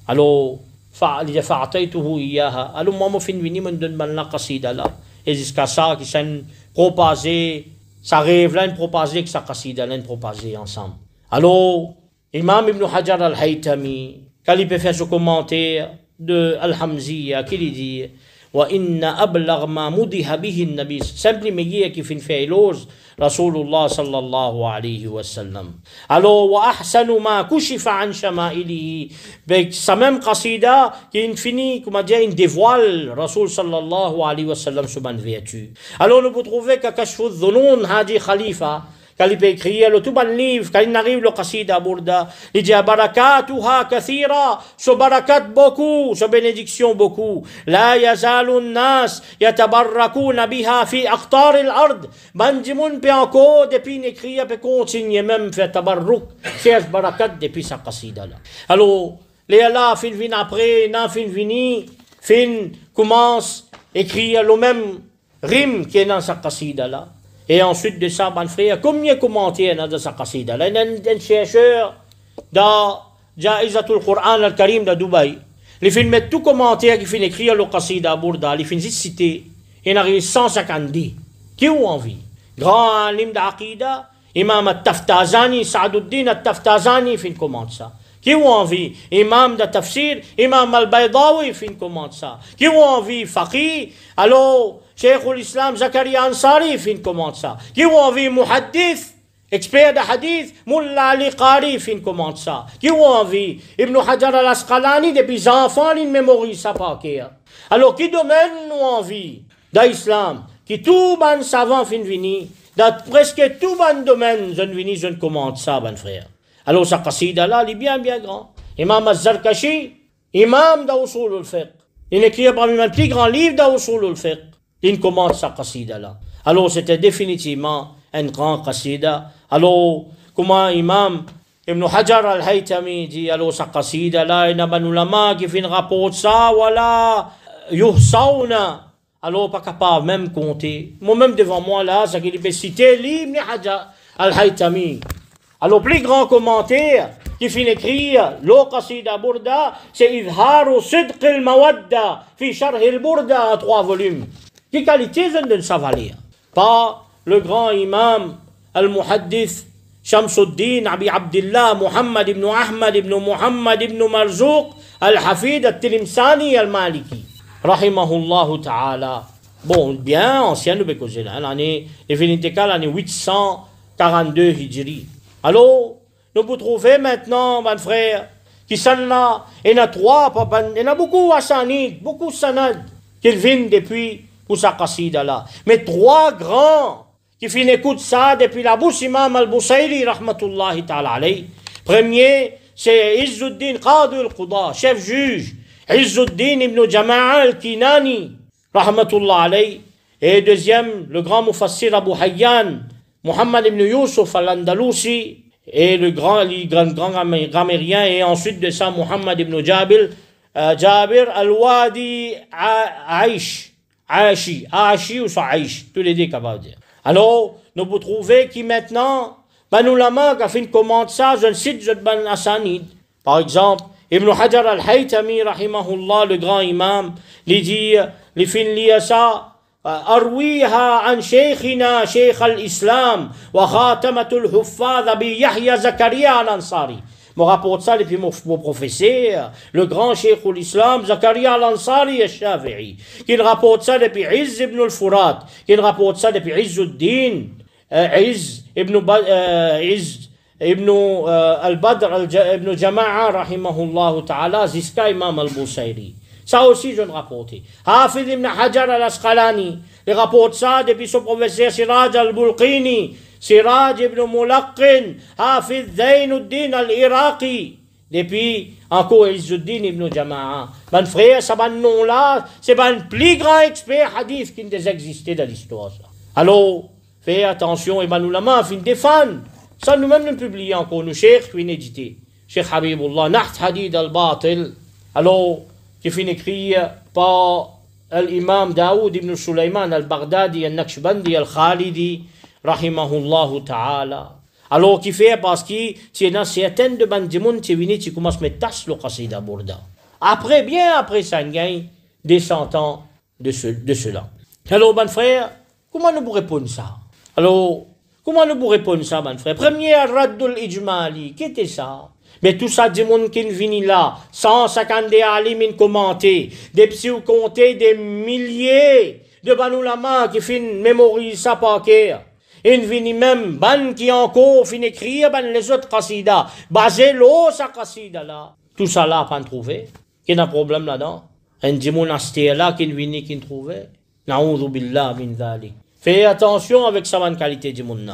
Alors فأعطيته إياها. Alors moi fin vini me donne la qasida là. Et jusqu'à ça qui s'en propagé, ça rêve là, une propagé que sa qasida là, une propagé ensemble. Alors Imam Ibn Hajar al-Haytami, quand il peut faire ce commentaire de Al-Hamziya, qu'il dit وإن أبلغ ما مدح به النبي simplement qui fait éloge Rasulullah sallallahu alayhi wa sallam. Alors وأحسن ما كشف عن شمائله. Avec sa même qasida qui finit, comment dire, une dévoile Rasul sallallahu alayhi wa sallam sur une vertu. Alors nous pouvons trouver que Kashfu al-Dhunun Hadi Khalifa quand il peut écrire le tout bon livre, quand il arrive le qasida burda, il dit barakatuha kathira, so barakat beaucoup, so bénédiction beaucoup. La yazalun nas yatabarrakuna biha fi aqtar al-ard. Bandimun peut encore depuis écrire peut continuer même faire tabarruk, faire barakat depuis sa qasida là. Alors les Allah fin vin après, na fin vini, fin commence écrire le même rime qui est dans sa qasida là. Et ensuite de ça, mon frère, combien de commentaires dans sa qasida? Il y a un chercheur dans Jaizatul Quran al-Karim de Dubaï. Il fait mettre tout commentaire qui fait écrire le qasida burda. Il fait citer. Il arrive 150. Qui ont envie? Grand alim d'Aqida, Imam al-Taftazani, Sa'aduddin al-Taftazani, fait commente ça. Qui ont envie? Imam de Tafsir, Imam al-Baydawi, fait commente ça. Qui ont envie? Faqih, alors Cheikh al-Islam Zakaria Ansari fin commente ça. Qui ont envie muhaddith, expert de hadith, Mullah Ali Qari fin commente ça. Qui ont envie Ibn Hajar al-Asqalani depuis enfants ils mémorisent ça par cœur. Alors qui domaine nous envie d'islam, qui tout ban savant fin vini, dans presque tout ban domaine je vini je commente ça ban frère. Alors sa qasida là il est bien grand. Imam az-Zarkashi, imam d'Usul al-Fiqh. Il écrit parmi les plus grands livres d'Usul al-Fiqh. Il commente sa qasida là. Alors c'était définitivement un grand qasida. Alors comment Imam Ibn Hajar al-Haytami dit alors sa qasida là, il y a un ulama qui fait un rapport ça, voilà, yuhsawna. Alors pas capable même compter. Moi-même devant moi là, c'est qu'il peut citer l'Ibn Hajar al-Haytami. Alors plus grand commentaire qui finit écrire le qasida burda, c'est Izharu Sidq al-Mawadda fi Sharh al-Burda en 3 volumes. Quelle qualité je ne sais pas lire. Par le grand imam al-Muhaddith Shamsuddin Abi Abdillah Muhammad ibn Ahmad ibn Muhammad ibn Marzouk al-Hafid al-Tilimsani al-Maliki rahimahullah ta'ala. Bon, bien ancien de Bekozé, l'année, l'année 842 Hijri. Alors, nous pouvons trouver maintenant, mon frère, qui sont là, il y en a 3, il y en a beaucoup Hassanid, beaucoup Sanad, qui viennent depuis pour sa qasida là. Mais 3 grands qui fin écoutent ça depuis la bouche Imam al-Busayri rahmatullahi ta'ala alayhi. Premier, c'est Izzuddin Qadi al-Quda, chef juge. Izzuddin ibn Jama'a al-Kinani rahmatullahi alayhi. Et deuxième, le grand mufassir Abu Hayyan, Muhammad ibn Yusuf al-Andalusi. Et le grand grammairien. Et ensuite de ça, Muhammad ibn Jabir al-Wadi Aish. Aishi ou Aish, tous les deux capables de dire. Alors, nous pouvons trouver qui maintenant, Banu Lama, qui a fait une commande ça, je ne cite je ban Asanid. Par exemple, Ibn Hajar al-Haytami, rahimahullah, le grand imam, il dit, il finit ça, أرويها عن شيخنا شيخ الإسلام وخاتمة الحفاظ أبي يحيى زكريا الأنصاري. Me rapporte ça depuis mon professeur, le grand cheikh de l'islam, Zakaria al-Ansari al-Shafi'i, qui rapporte ça depuis Izz ibn al-Furat, qui rapporte ça depuis Izzuddin, Izz ibn al-Badr ibn Jama'a, rahimahullah ta'ala, Ziska imam al-Busayri. Ça aussi, je le rapporte. Hafid ibn Hajar al-Asqalani, il rapporte ça depuis son professeur Siraj al-Bulqini, Siraj ibn Mulaqqin, Hafiz Zainuddin al-Iraqi, depuis encore Izzuddin ibn Jama'a. Mon frère, ça, ban nom-là, c'est le plus grand expert hadith qui nous existait dans l'histoire. Alors, faites attention, et ben nous la main, fin défendre. Ça, nous-mêmes, nous publions encore, nous, Cheikh, qui vient éditer. Cheikh Habibullah, Naht Hadid al-Batil. Alors, qui finit écrit par l'imam Daoud ibn Sulaiman al-Baghdadi, al-Naqshbandi, al-Khalidi, rahimahullahu ta'ala. Alors, qui fait parce qu'il y a certaines de bandimounes qui viennent, qui commencent à mettre tasse le qasida bourda. Après, bien après ça, il y a des 100 ans de cela. Alors, mon frère, comment nous répondre ça? Alors, comment nous répondre ça, mon frère? Premier, Raddul Ijmali, qui était ça? Mais tout ça, des gens qui viennent là, 150 alim commentés, des psy comptés, des milliers de banoulama qui finissent mémoriser ça par cœur. Et viennent même, ban qui encore finissent écrire, ban les autres qasida, basé l'eau, sa qasida là. Tout ça là, pas trouvé. Qu'il y a un problème là-dedans. Un des monastères là, qui viennent, qui trouvé. Na'oudhu billah min dhalik. Fais attention avec sa bonne qualité du monde.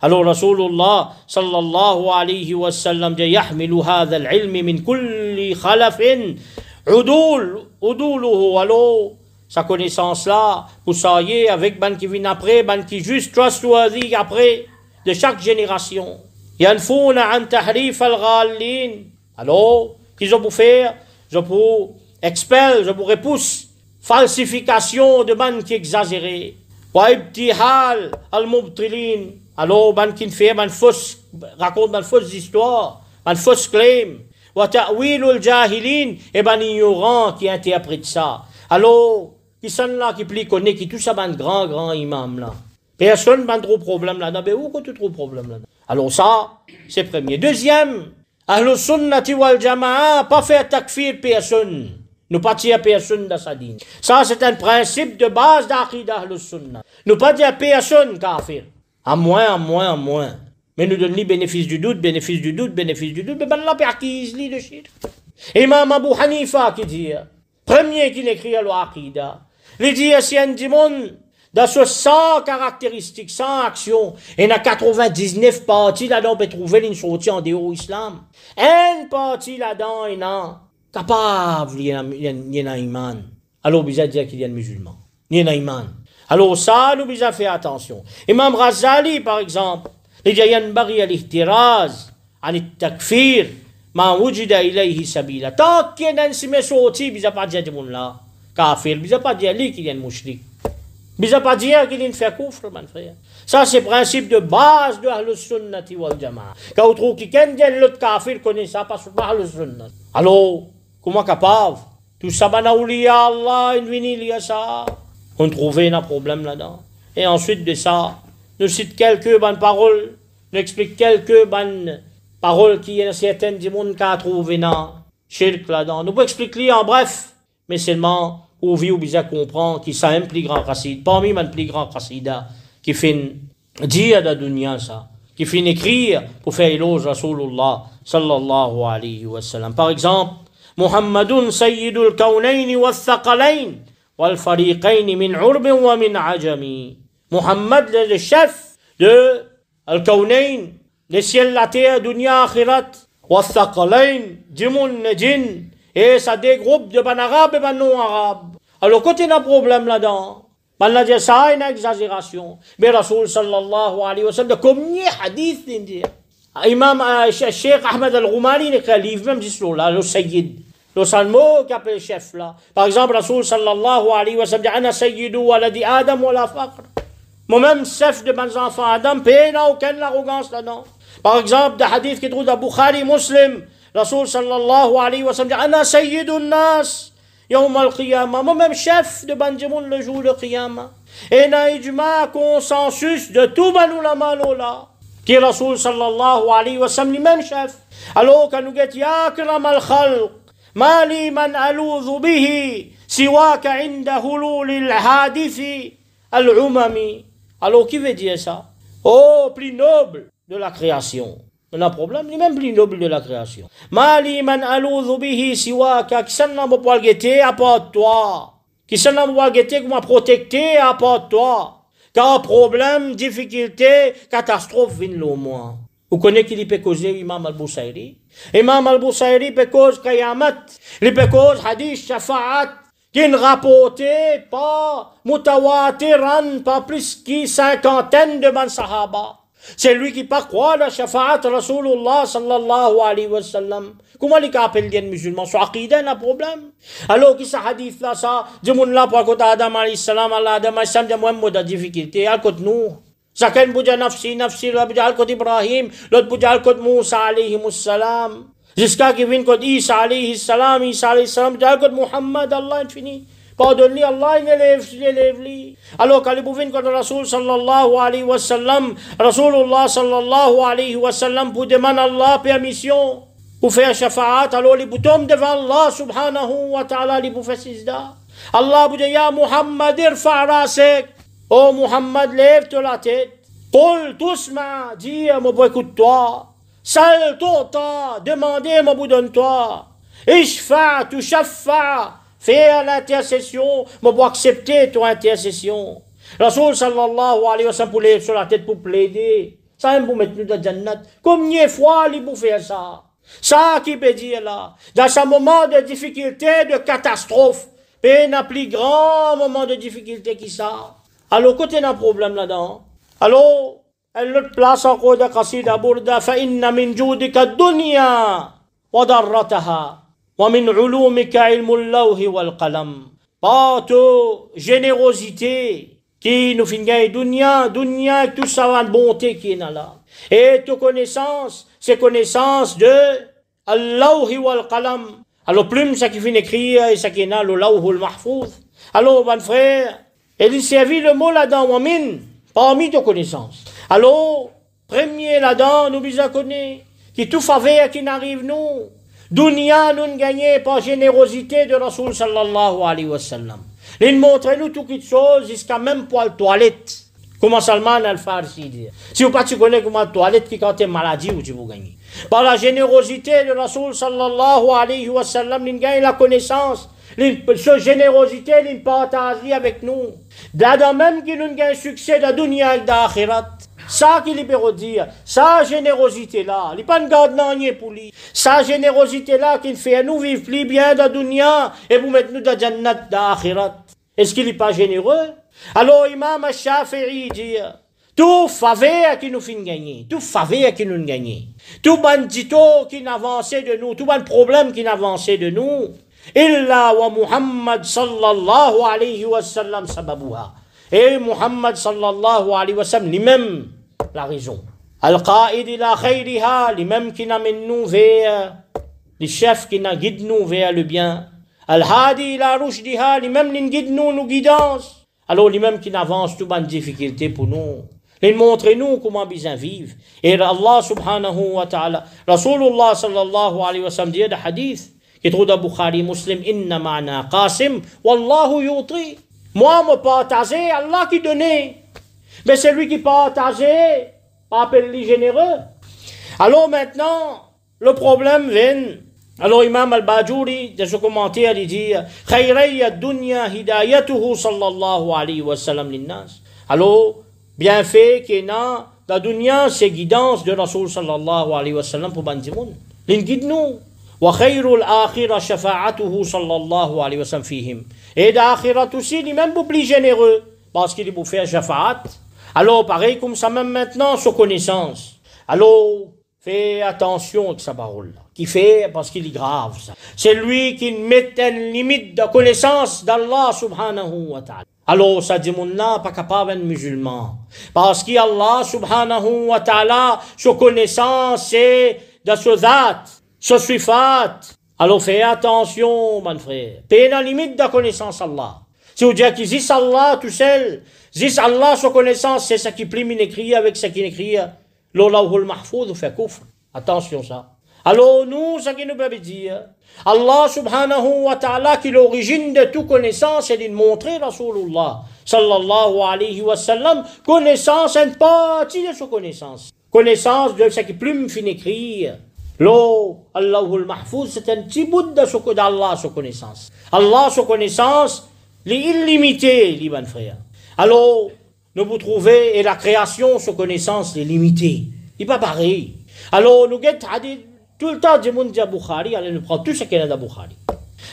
Alors Rasulullah sallallahu alayhi wa sallam dit yahmilu hadha al-ilm min kulli khalafin uduluhu. Alors sa connaissance là, vous savez, avec ban qui vient après, ban qui juste trustworthy après, de chaque génération. Yanfouna an tahrif al-ghallin. Alors, qu'ils ont pour faire? Je pour expel, je pour repousse falsification de ban qui exagéré. Wa ibtihal al-mubtilin. Alors, ban qui fait, ban fausse, raconte ban fausse histoire, ban fausse claim. Wa ta'wil al-jahilin, et ban ignorant qui interprète ça. Alors, qui sont là, qui plie, connaît, qui tout ça, ban grand imam là. Personne n'a trop problème là-dedans. Mais où tu trouves problème là-dedans? Alors ça, c'est premier. Deuxième, Ahlus Sunnati wal Jama'a, pas faire takfir personne. Ne pas tirer personne dans sa dîne. Ça, c'est un principe de base d'Aqida Ahlus Sunnah. Ne pas dire personne kafir. À moins. Mais nous donnons les bénéfices du doute. Mais ben là, perquise li de shirk. Imam Abu Hanifa qui dit, premier qui écrit à l'Aqida, il dit, si un démon, dans ce 100 caractéristiques, 100 actions, et il y a 99 parties là-dedans, on peut trouver une sortie en dehors islam. Une partie là-dedans, il y a capable, il y a un iman. Alors, on dire qu'il y a un musulman. Il y a un iman. Alors, ça, nous devons faire attention. Imam Ghazali, par exemple, il dit, yanbaghi al-ihtiraz, an-takfir, ma wujida ilayhi sabila. Tant qu'il y a un sorti, il ne pas dire que là, kafir, il ne pas dire qu'il y a un mushrik. Il ne pas dire qu'il y a une fait kufr, mon frère. Ça, c'est le principe de base de Ahlus Sunnati wal Jama'a. Quand vous trouvez qu'il y a l'autre kafir connaît ça, parce que c'est Ahlus Sunnah. Alors, comment capable? Tout ça, banauliya Allah, il vient ça. On trouve un problème là-dedans. Et ensuite de ça, nous cite quelques bonnes paroles, nous explique quelques bonnes paroles qui y a certaines du monde qui a trouvé dans shirk là-dedans. Nous pouvons expliquer en bref, mais seulement pour vous bien comprendre qu'il s'est un plus grand qasida, parmi les plus grands qasida, qui fait dire à la dunya ça, qui fait écrire pour faire éloge Rasulullah sallallahu alayhi wa sallam. Par exemple, Muhammadun sayyidul kawnayn wa thaqalayn wal fariqayn min urbin wa min ajami. Muhammad, le chef de al-kawnayn, les ciels, la terre, dunya, akhirat, wa thaqalayn, djimoun, djinn, et ça des groupes de ban arabes et ban non arabes. Alors, quand il y a un problème là-dedans, man a dit ça, une exagération. Mais Rasoul sallallahu alayhi wa sallam, de combien de hadiths il dit? Imam Cheikh Ahmed al-Ghumari, il écrit un livre, même dit là, le Sayyid. Le salmo qui appelle le chef là. Par exemple, Rasoul sallallahu alayhi wa sallam dit, Ana Sayyidu waladi Adam wa la faqr. Moi-même, chef de mes enfants Adam, il n'y a aucune arrogance là-dedans. Par exemple, des hadiths qui trouvent dans Bukhari, Muslim, Rasoul sallallahu alayhi wa sallam dit, Ana Sayyidun nas. Yawm al-Qiyamah. Moi-même chef de Banjimoun le jour de Qiyamah. Et na ijma consensus de tout ban ulama là. Qui Rasoul sallallahu alayhi wa sallam lui-même chef. Alors quand nous get ya akram al-khalq. Mali man aloudhu bihi. Siwaka inda hulul al-hadithi al-umami. Alors qui veut dire ça? Oh, plus noble de la création. On a un problème, il est même plus noble de la création. Mali man aloudhu bihi siwaka. Qui s'en n'a pas guetté à part de toi. Qui s'en n'a pas guetté comme protecté à part de toi. Car problème, difficulté, catastrophe viennent au moins. Vous connaissez qui peut causer Imam al-Busayri? Imam al-Busayri peut causer Qayamat. Il peut causer Hadith Shafa'at. Qui ne rapporté pas mutawatiran, pas plus que 50 de ban sahaba. C'est lui qui pas croire la Shafa'at Rasulullah sallallahu alayhi wa sallam. Comment les appellent les musulmans? Sur Aqidah, un problème. Alors, qui ça hadith là, ça, du monde là, pour côté Adam alayhi salam, Allah Adam alayhi salam, de moins de difficulté, à côté nous. Chacun bouge nafsi, l'autre bouge à côté Ibrahim, l'autre bouge à côté Moussa alayhi salam. Jusqu'à qu'il vienne côté Isa alayhi salam, bouge à côté Muhammad, Allah infini. Pardonne-lui, Allah, il élève-lui. Alors, quand il vienne côté Rasul sallallahu alayhi wa sallam, Rasulullah sallallahu alayhi wa sallam, pour demander Allah permission. Pour faire shafa'at, alors les boutons devant Allah subhanahu wa ta'ala, les bouffes sizda. Allah vous dit, ya Muhammad, irfa' rasek. Oh Muhammad, lève la tête. Qul tusma, dis, moi, écoute-toi. Sal tota, demandez, moi, donne-toi. Ishfa, tu shaffa, fais l'intercession, moi, accepter ton intercession. Rasul sallallahu alayhi wa sallam, pour lever sur la tête pour plaider. Ça, même pour mettre nous dans Jannat. Combien de fois, les bouffes faire ça? Ça qui peut dire là, dans ce moment de difficulté, de catastrophe, il y a un plus grand moment de difficulté qui ça. Alors, côté d'un problème là-dedans, alors, elle le place encore de Qasida Burda, فَإِنَّ مِنْ جُودِكَ الدُّنْيَا وَضَرَّتَهَا وَمِنْ عُلُومِكَ عِلْمُ اللَّوْهِ وَالْقَلَمِ. Par ta générosité, qui nous fait gagner dunya, tout ça, la bonté qui est là. Et toute connaissance, c'est connaissance de Allahhi wal qalam. Alors, plume, ça qui finit écrire, et ça qui est là, le lawhul mahfouz. Alors, mon frère, il servit le mot là-dedans, wamin, parmi tes connaissances. Alors, premier là-dedans, nous bisons connaître, qui tout faveur qui n'arrive nous. Dunya, nous gagnons par générosité de Rasul sallallahu alayhi wa sallam. Il montre nous toutes choses, jusqu'à même pour la toilette. Comment Salman al-Farsi dit. Si vous ne connaissez comment la toilette qui quand tu es maladie ou tu vous gagnez. Par la générosité de Rasul sallallahu alayhi wa sallam, il gagne la connaissance. Cette générosité, il partage avec nous. Là même qu'il nous gagne succès de dunya et d'akhirat. Ça qu'il peut dire, sa générosité là, il n'est pas une garde pour lui. Sa générosité là qui fait nous vivre plus bien de dunya et vous mettre nous dans jannat d'akhirat. Est-ce qu'il n'est pas généreux? Alors, Imam al-Shafi'i dit, tout faveur qui nous fait gagner, tout faveur qui nous gagne, tout bandito qui n'avance de nous, tout bon problème qui n'avance de nous, illa wa Muhammad sallallahu alayhi wa sallam sababuha. Et Muhammad sallallahu alayhi wa sallam, lui-même, la raison. Al-Qa'id ila khayriha, lui-même qui n'amène nous vers, les chefs qui nous guident nous vers le bien. Al-Hadi ila rushdiha, lui-même qui guide nous guidance. Alors, lui-même qui n'avance toute bonne difficulté pour nous. Il montre nous comment bien vivre. Et Allah subhanahu wa ta'ala, Rasulullah sallallahu alayhi wa sallam dit de hadith, qui trouve dans Bukhari Muslim, inna ma'na qasim, wallahu yuti. Moi, me partager, Allah qui donnait. Mais c'est lui qui partageait, pas appelé généreux. Alors maintenant, le problème vient. Alors Imam al-Bajuri, dans ce commentaire, il dit Khayrayya dunya hidayatuhu sallallahu alayhi wa sallam linnas. Alors, bien fait qu'il y a la dunya, c'est guidance de Rasul sallallahu alayhi wa sallam pour Bandimoun. Il guide nous. Wa khayrul akhira shafa'atuhu sallallahu alayhi wa sallam fihim. Et l'akhirat aussi, il est même plus généreux, parce qu'il est pour faire shafa'at. Alors, pareil comme ça, même maintenant, sur connaissance. Alors, fais attention avec sa parole là. Qui fait parce qu'il est grave ça. C'est lui qui met une limite de connaissance d'Allah subhanahu wa ta'ala. Alors ça dit mon là pas capable d'être musulman. Parce qu'Allah subhanahu wa ta'ala, sa connaissance c'est de ce zat, ce sifat. Alors fais attention, mon frère. Paye la limite de la connaissance Allah. Si vous dites qu'il existe Allah tout seul, existe Allah sans connaissance, c'est ça qui prime une écrit avec ce qui écrit. L'Allahul Mahfouz fait kufr. Attention ça. Alors nous, ce qui nous peut dire, Allah subhanahu wa ta'ala, qui est l'origine de toute connaissance, c'est de montrer Rasulullah sallallahu alayhi wa sallam, connaissance, une partie de sa connaissance. Connaissance de ce qui plume fin écrire. Allahul Mahfouz, c'est un petit bout d'Allah, sa connaissance. Allah, sa connaissance, l'illimité, les bons frères. Alors, nous vous trouvez, et la création, sa connaissance, est limitée. Il n'est pas pareil. Alors, nous avons tout le temps, du monde de Bukhari, allez nous prendre tout ce qu'il y a dans Bukhari.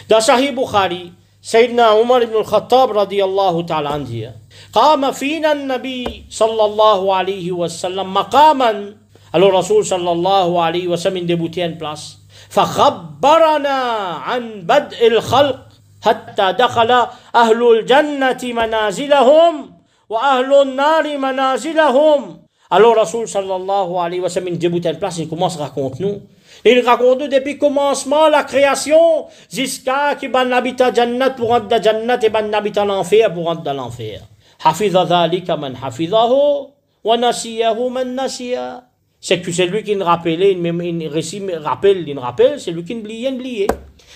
Dans Sahih Bukhari, Sayyidina Umar ibn al-Khattab, radiyallahu ta'ala anhu, قام فينا النبي صلى الله عليه وسلم مقاما. Alors Rasul sallallahu alayhi wa sallam débutait une place. فخبرنا عن بدء الخلق حتى دخل أهل الجنة منازلهم وأهل النار منازلهم. Alors Rasul sallallahu alayhi wa sallam débutait une place, il commence à raconter nous. Il raconte depuis le commencement la création jusqu'à qui ban habitat Jannat pour rentrer dans Jannat et ban habitat l'enfer pour rentrer dans l'enfer. حفظ ذلك من حفظه ونسيه من نسيه. C'est que c'est lui qui nous rappelle, il rappelle, c'est lui qui nous oublie.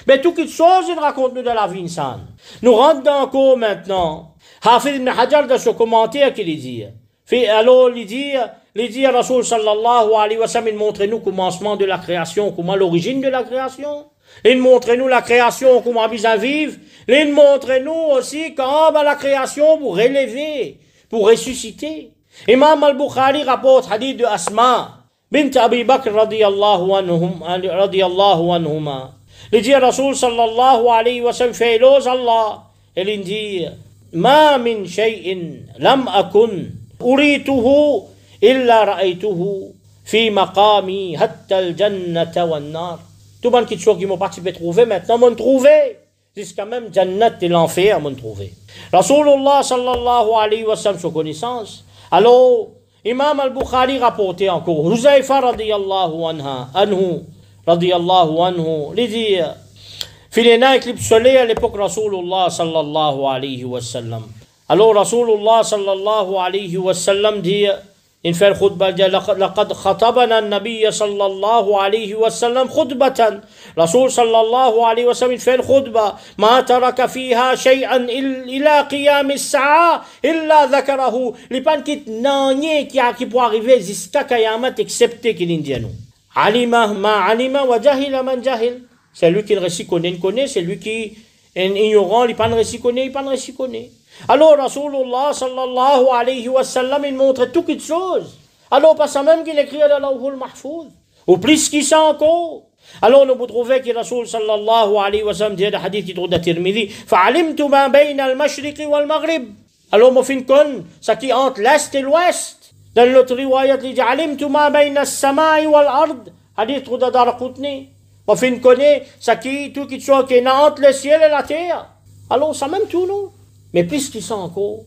Mais toutes les choses, il raconte nous de la vie insane. Nous rentrons dans le cours maintenant. Hafiz ibn Hajar, dans ce commentaire qu'il dit. Alors, il dit à Rasul sallallahu alayhi wa sallam, il montre nous le commencement de la création, comment l'origine de la création. Il montre nous la création, comment bien vivre. Il montre nous aussi comment la création pour relever, pour ressusciter. Imam al-Bukhari rapporte hadith de Asma bint Abi Bakr radiyallahu anhuma. Il dit à Rasul sallallahu alayhi wa sallam, fait l'ose Allah. Il dit, ma min shay'in lam akun urituhu illa ra'aytuhu fi maqami hatta al-jannata wan-nar. Tout le monde qui m'a participé trouver, maintenant m'ont trouvé. Jusqu'à même Jannat et l'enfer m'ont trouvé. Rasulullah sallallahu alayhi wa sallam, sur connaissance. Alors, Imam al-Bukhari rapportait encore, Huzaifa radiyallahu anhu, il dit, Filena éclipse soleil à l'époque Rasulullah sallallahu alayhi wa sallam. Alors Rasulullah sallallahu alayhi wa sallam dit, إن في الخطبة لقد خطبنا النبي صلى الله عليه وسلم خطبة. رسول صلى الله عليه وسلم في الخطبة ما ترك فيها شيئا إلى قيام الساعة إلا ذكره. Les pan qui n'en qui peut arriver jusqu'à Kayamat excepté qu'il dit nous. Alima ma alima wa jahila man jahil. C'est lui qui le récit connaît, c'est lui qui est ignorant, il pas le récit connaît. Alors, Rasulullah sallallahu alayhi wa sallam, il montre toutes les choses. Alors, pas ça même qu'il écrit dans l'Allahul Mahfouz. Ou plus qu'il sait encore. Alors, nous trouvons que Rasul sallallahu alayhi wa sallam dit dans le hadith qui trouve dans Tirmidhi, فَعَلِمْتُ مَا بَيْنَ الْمَشْرِقِ وَالْمَغْرِبِ. Alors, moi, fin con, ça qui entre l'Est et l'Ouest. Dans l'autre riwayat, il dit, عَلِمْتُ مَا بَيْنَ السَّمَاءِ وَالْأَرْضِ. Hadith trouve dans Daraqutni. Moi, fin connaît, ça qui, tout qui soit qui est entre le ciel et la terre. Alors, ça même tout, nous. Mais plus qu'ils sont encore.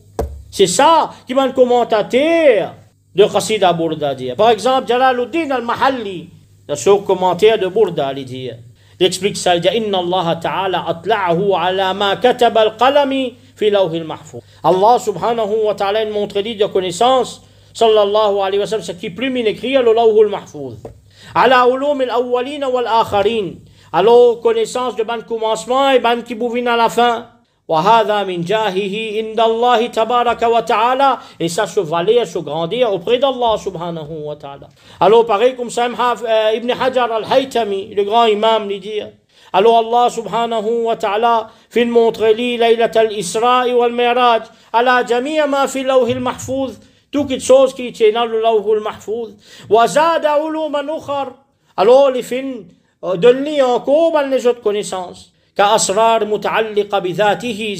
C'est ça qui va le commentateur de Qasida Burda dire. Par exemple, Jalaluddin al-Mahalli, dans ce commentaire de Burda, il dit, il explique ça, il dit, Inna Allah ta'ala atla'ahu ala ma kataba al-qalami fi lawhil mahfouz. Allah subhanahu wa ta'ala montre dit de connaissance, sallallahu alayhi wa sallam, ce qui plus min écrit le lawhul mahfouz. Ala ulum al-awwalin wal-akharin. Alors, connaissance de ban commencement et ban qui bouvine à la fin. وهذا من جاهه عند الله تبارك وتعالى. Et ça se valait, se grandir auprès d'Allah subhanahu wa ta'ala. Alors pareil comme ça, Ibn Hajar al-Haytami, le grand imam, lui dit, alors Allah subhanahu wa ta'ala fait montrer lui Laylat al-Isra wal Mi'raj ala jami'a ma fi lawhil mahfouz, toutes les choses qui étaient dans le lawhul mahfouz. Wa zada uluman ukhar. Alors les fins donnent encore les autres connaissances. كأسرار متعلقة بذاته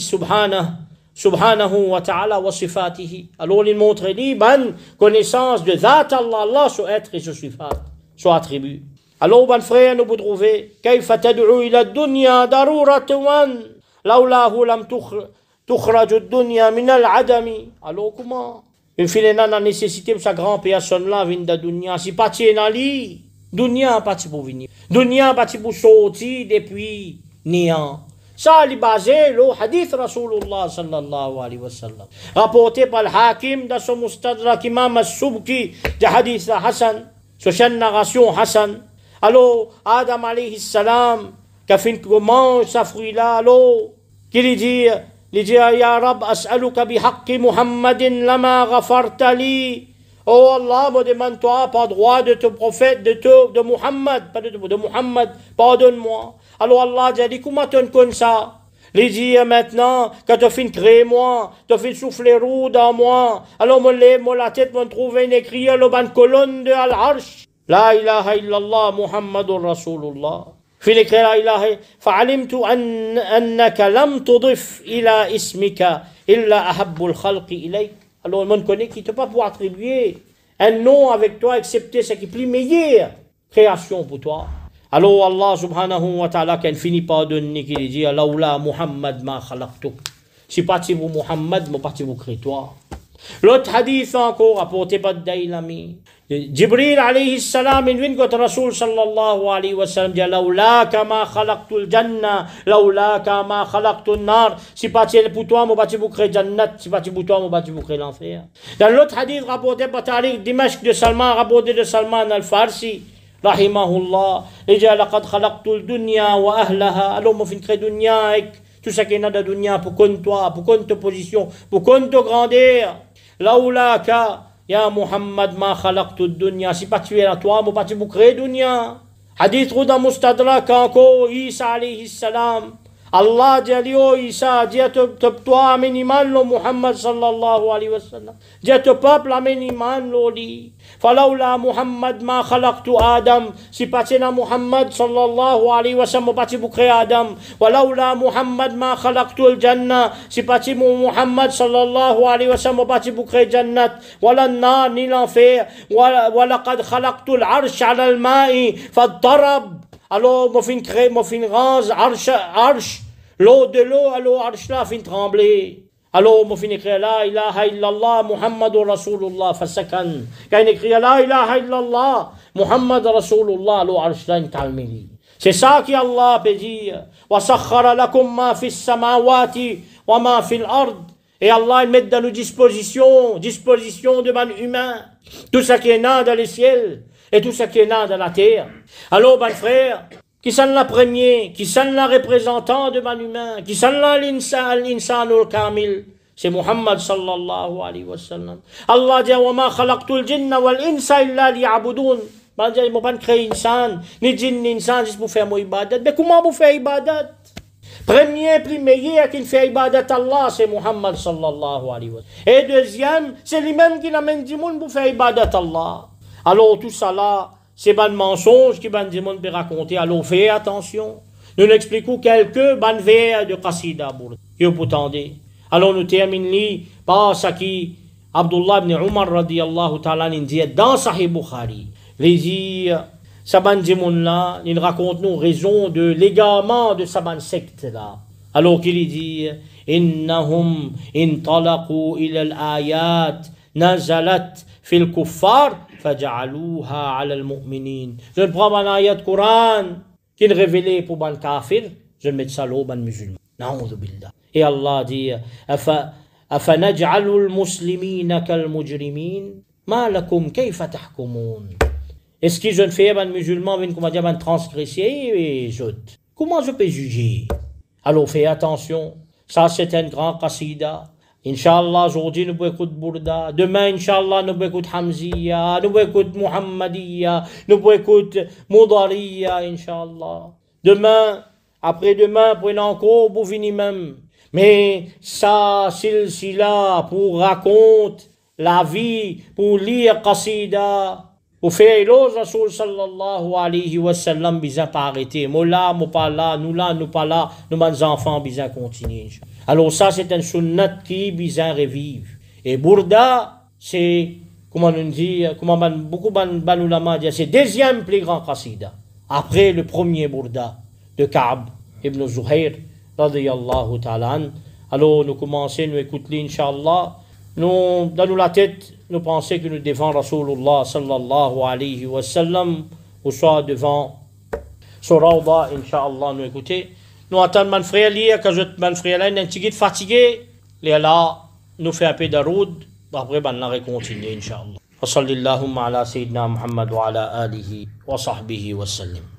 سبحانه وتعالى وصفاته. Alors il montre les bonnes connaissances de ذات الله, Allah, son être et son sifat, son attribut. Alors bon frère, nous vous trouvez كيف تدعو إلى الدنيا ضرورة لولاه لم تخرج الدنيا من العدم. Alors comment une fille n'a nécessité pour sa grande personne là vient de la dunya, si pas tiens dans lui, Dunya pas pour venir. Dunya pas pour sortir depuis néant. Ça est basé le hadith Rasulullah sallallahu alayhi wa sallam. Rapporté par le Hakim dans son Mustadrak Imam As-Subki, de hadith Hassan, sur chaîne narration Hassan. Alors, Adam alayhi salam, qui a fait comment ça fruit là, alors, qu'il dit, Ya Rab, as'aluka bihaqqi Muhammadin lama ghafarta li. Oh Allah, me demande-toi par droit de ton prophète, de Muhammad, pas de Muhammad, pardonne-moi. Alors Allah a dit, comment tu connais ça? Il dit maintenant, quand tu as fait créer moi, tu as fait souffler roue dans moi, alors me lève la tête, me trouve une écrit à la colonne de Al-Arsh. La ilaha illallah Muhammadur Rasulullah. Fin écrit la ilaha, fa'alimtu annaka lam tudif ila ismika illa ahabbul khalqi ilayk. Alors, le monde connaît qu'il ne peut pas pouvoir attribuer un nom avec toi, excepté ce qui est plus meilleure création pour toi. Alors, Allah subhanahu wa ta'ala, qui finit par donner, qui dit, Laoula Muhammad ma khalaqtuk. Si parti pour Muhammad, mon parti pour créer toi. L'autre hadith encore, rapporté par Dailami. Jibril alayhi salam, il vient contre Rasul sallallahu alayhi wa sallam, dit Laoula kama khalaqtul jannah, laoula kama khalaqtul nar. Si parti pour toi, mon parti pour créer Jannat, si parti pour toi, mon parti pour créer l'enfer. Dans l'autre hadith rapporté par Tariq Dimashq de Salman, rapporté de Salman al-Farsi, rahimahullah, il dit laqad khalaqtul dunya wa ahlaha. Alors, mon fin créer dunya avec tout ce qui est dans la dunya pour qu'on toi, pour qu'on te position, pour qu'on te grandeur. Laoula ka Ya Muhammad ma khalaqtud dunya. Si pas tu es là toi, mon parti pour créer dunya. Hadith dans Mustadrak encore, Isa alayhi salam. Allah dit oh Isa, dis à toi amen iman lo Muhammad sallallahu alayhi wa sallam. Dis à ton peuple amen iman lo li. Falaula Muhammad ma khalaqtu Adam. Si pas tu es là Muhammad sallallahu alayhi wa sallam, mon parti pour créer Adam. Walaula Muhammad ma khalaqtu al-jannah. Si pas tu es Muhammad sallallahu alayhi wa sallam, mon parti pour créer Jannat. Wala nar ni l'enfer. Walaqad khalaqtu al-arsh ala al-ma'i faddarab. Alors, mon fin crée, mon fin range, arsh, l'eau de l'eau, alors arsh là, fin trembler. Alors, mon fin écrit, la ilaha illallah, Muhammadur Rasulullah, fasakan. Quand il écrit, la ilaha illallah, Muhammad Rasulullah, alors arsh là, il calme. C'est ça qu'Allah peut dire. Wa sakhara lakum ma fis samawati wa ma fil ard. Et Allah, il met dans nos dispositions de man humain, tout ce qui est là dans les ciels. Et tout ce qui est là dans la terre. Alors, ben frère, qui sont la premier, qui sont la représentant de man humain, qui sont là l'insan al-kamil, c'est Muhammad sallallahu alayhi wa sallam. Allah dit, wa ma khalaqtul jinna wal insa illa liya'budun. Ben dit, ils m'ont pas créé insan, ni djinn, ni insan, juste pour faire mon ibadat. Mais comment vous faire ibadat? Premier, plus meilleur qui fait ibadat Allah, c'est Muhammad sallallahu alayhi wa sallam. Et deuxième, c'est lui-même qui l'amène du monde pour faire ibadat Allah. Alors tout ça là, c'est un mensonge qui ban monde peut raconter. Alors faites attention. Nous expliquons quelques ban vers de Qasida que vous tendez. Alors nous terminons par ce qui Abdullah ibn Umar radiyallahu ta'ala dit dans Sahih Bukhari. Les dit ça ban monde là, il raconte nous raison de l'égarement de sa ban secte là. Alors qu'il dit innahum intalaqu ila al-ayat nazalat fil kuffar فجعلوها على المؤمنين. Je ne prends pas l'ayat Coran qui est révélé pour ban kafir, je le mets ça là ban musulman. Na'udhu billah. Et Allah dit أفنجعل المسلمين كالمجرمين ما لكم كيف تحكمون. Est-ce que je ne fais ban musulman ben comment dire ban transgressé comment je peux juger? Alors fais attention, ça c'est un grand qasida. Inch'Allah, aujourd'hui nous pouvons écouter Bourda. Demain, Inch'Allah, nous pouvons écouter Hamziya. Nous pouvons écouter Muhammadiya. Nous pouvons écouter Moudariya, Inch'Allah. Demain, après-demain, prenez encore pour finir même. Mais ça, silsila, pour raconter la vie, pour lire Qasida, pour faire l'ose Rasul sallallahu alayhi wa sallam, bizarre pas arrêter. Moi là, moi pas là, nous pas là, nous, mes enfants, bizarre continuer. Alors ça, c'est un sunnat qui bizarre revive. Et Bourda, c'est, comment on dit, beaucoup de ulama disent, c'est le deuxième plus grand qasida. Après le premier Bourda de Ka'b ibn Zuhair, radiyallahu ta'ala. Alors nous commençons, nous écoutons, Inch'Allah. Nous, dans la tête, nous pensons que nous défendons Rasulullah sallallahu alayhi wa sallam ou soit devant son Rawda, Inch'Allah, nous écouter. Nous attendons mon frère lié, quand je mon frère là, il est un petit peu fatigué, et là, nous fait un peu de route, après, on va continuer, Inch'Allah. وصلى اللهم على سيدنا محمد وعلى آله وصحبه وسلم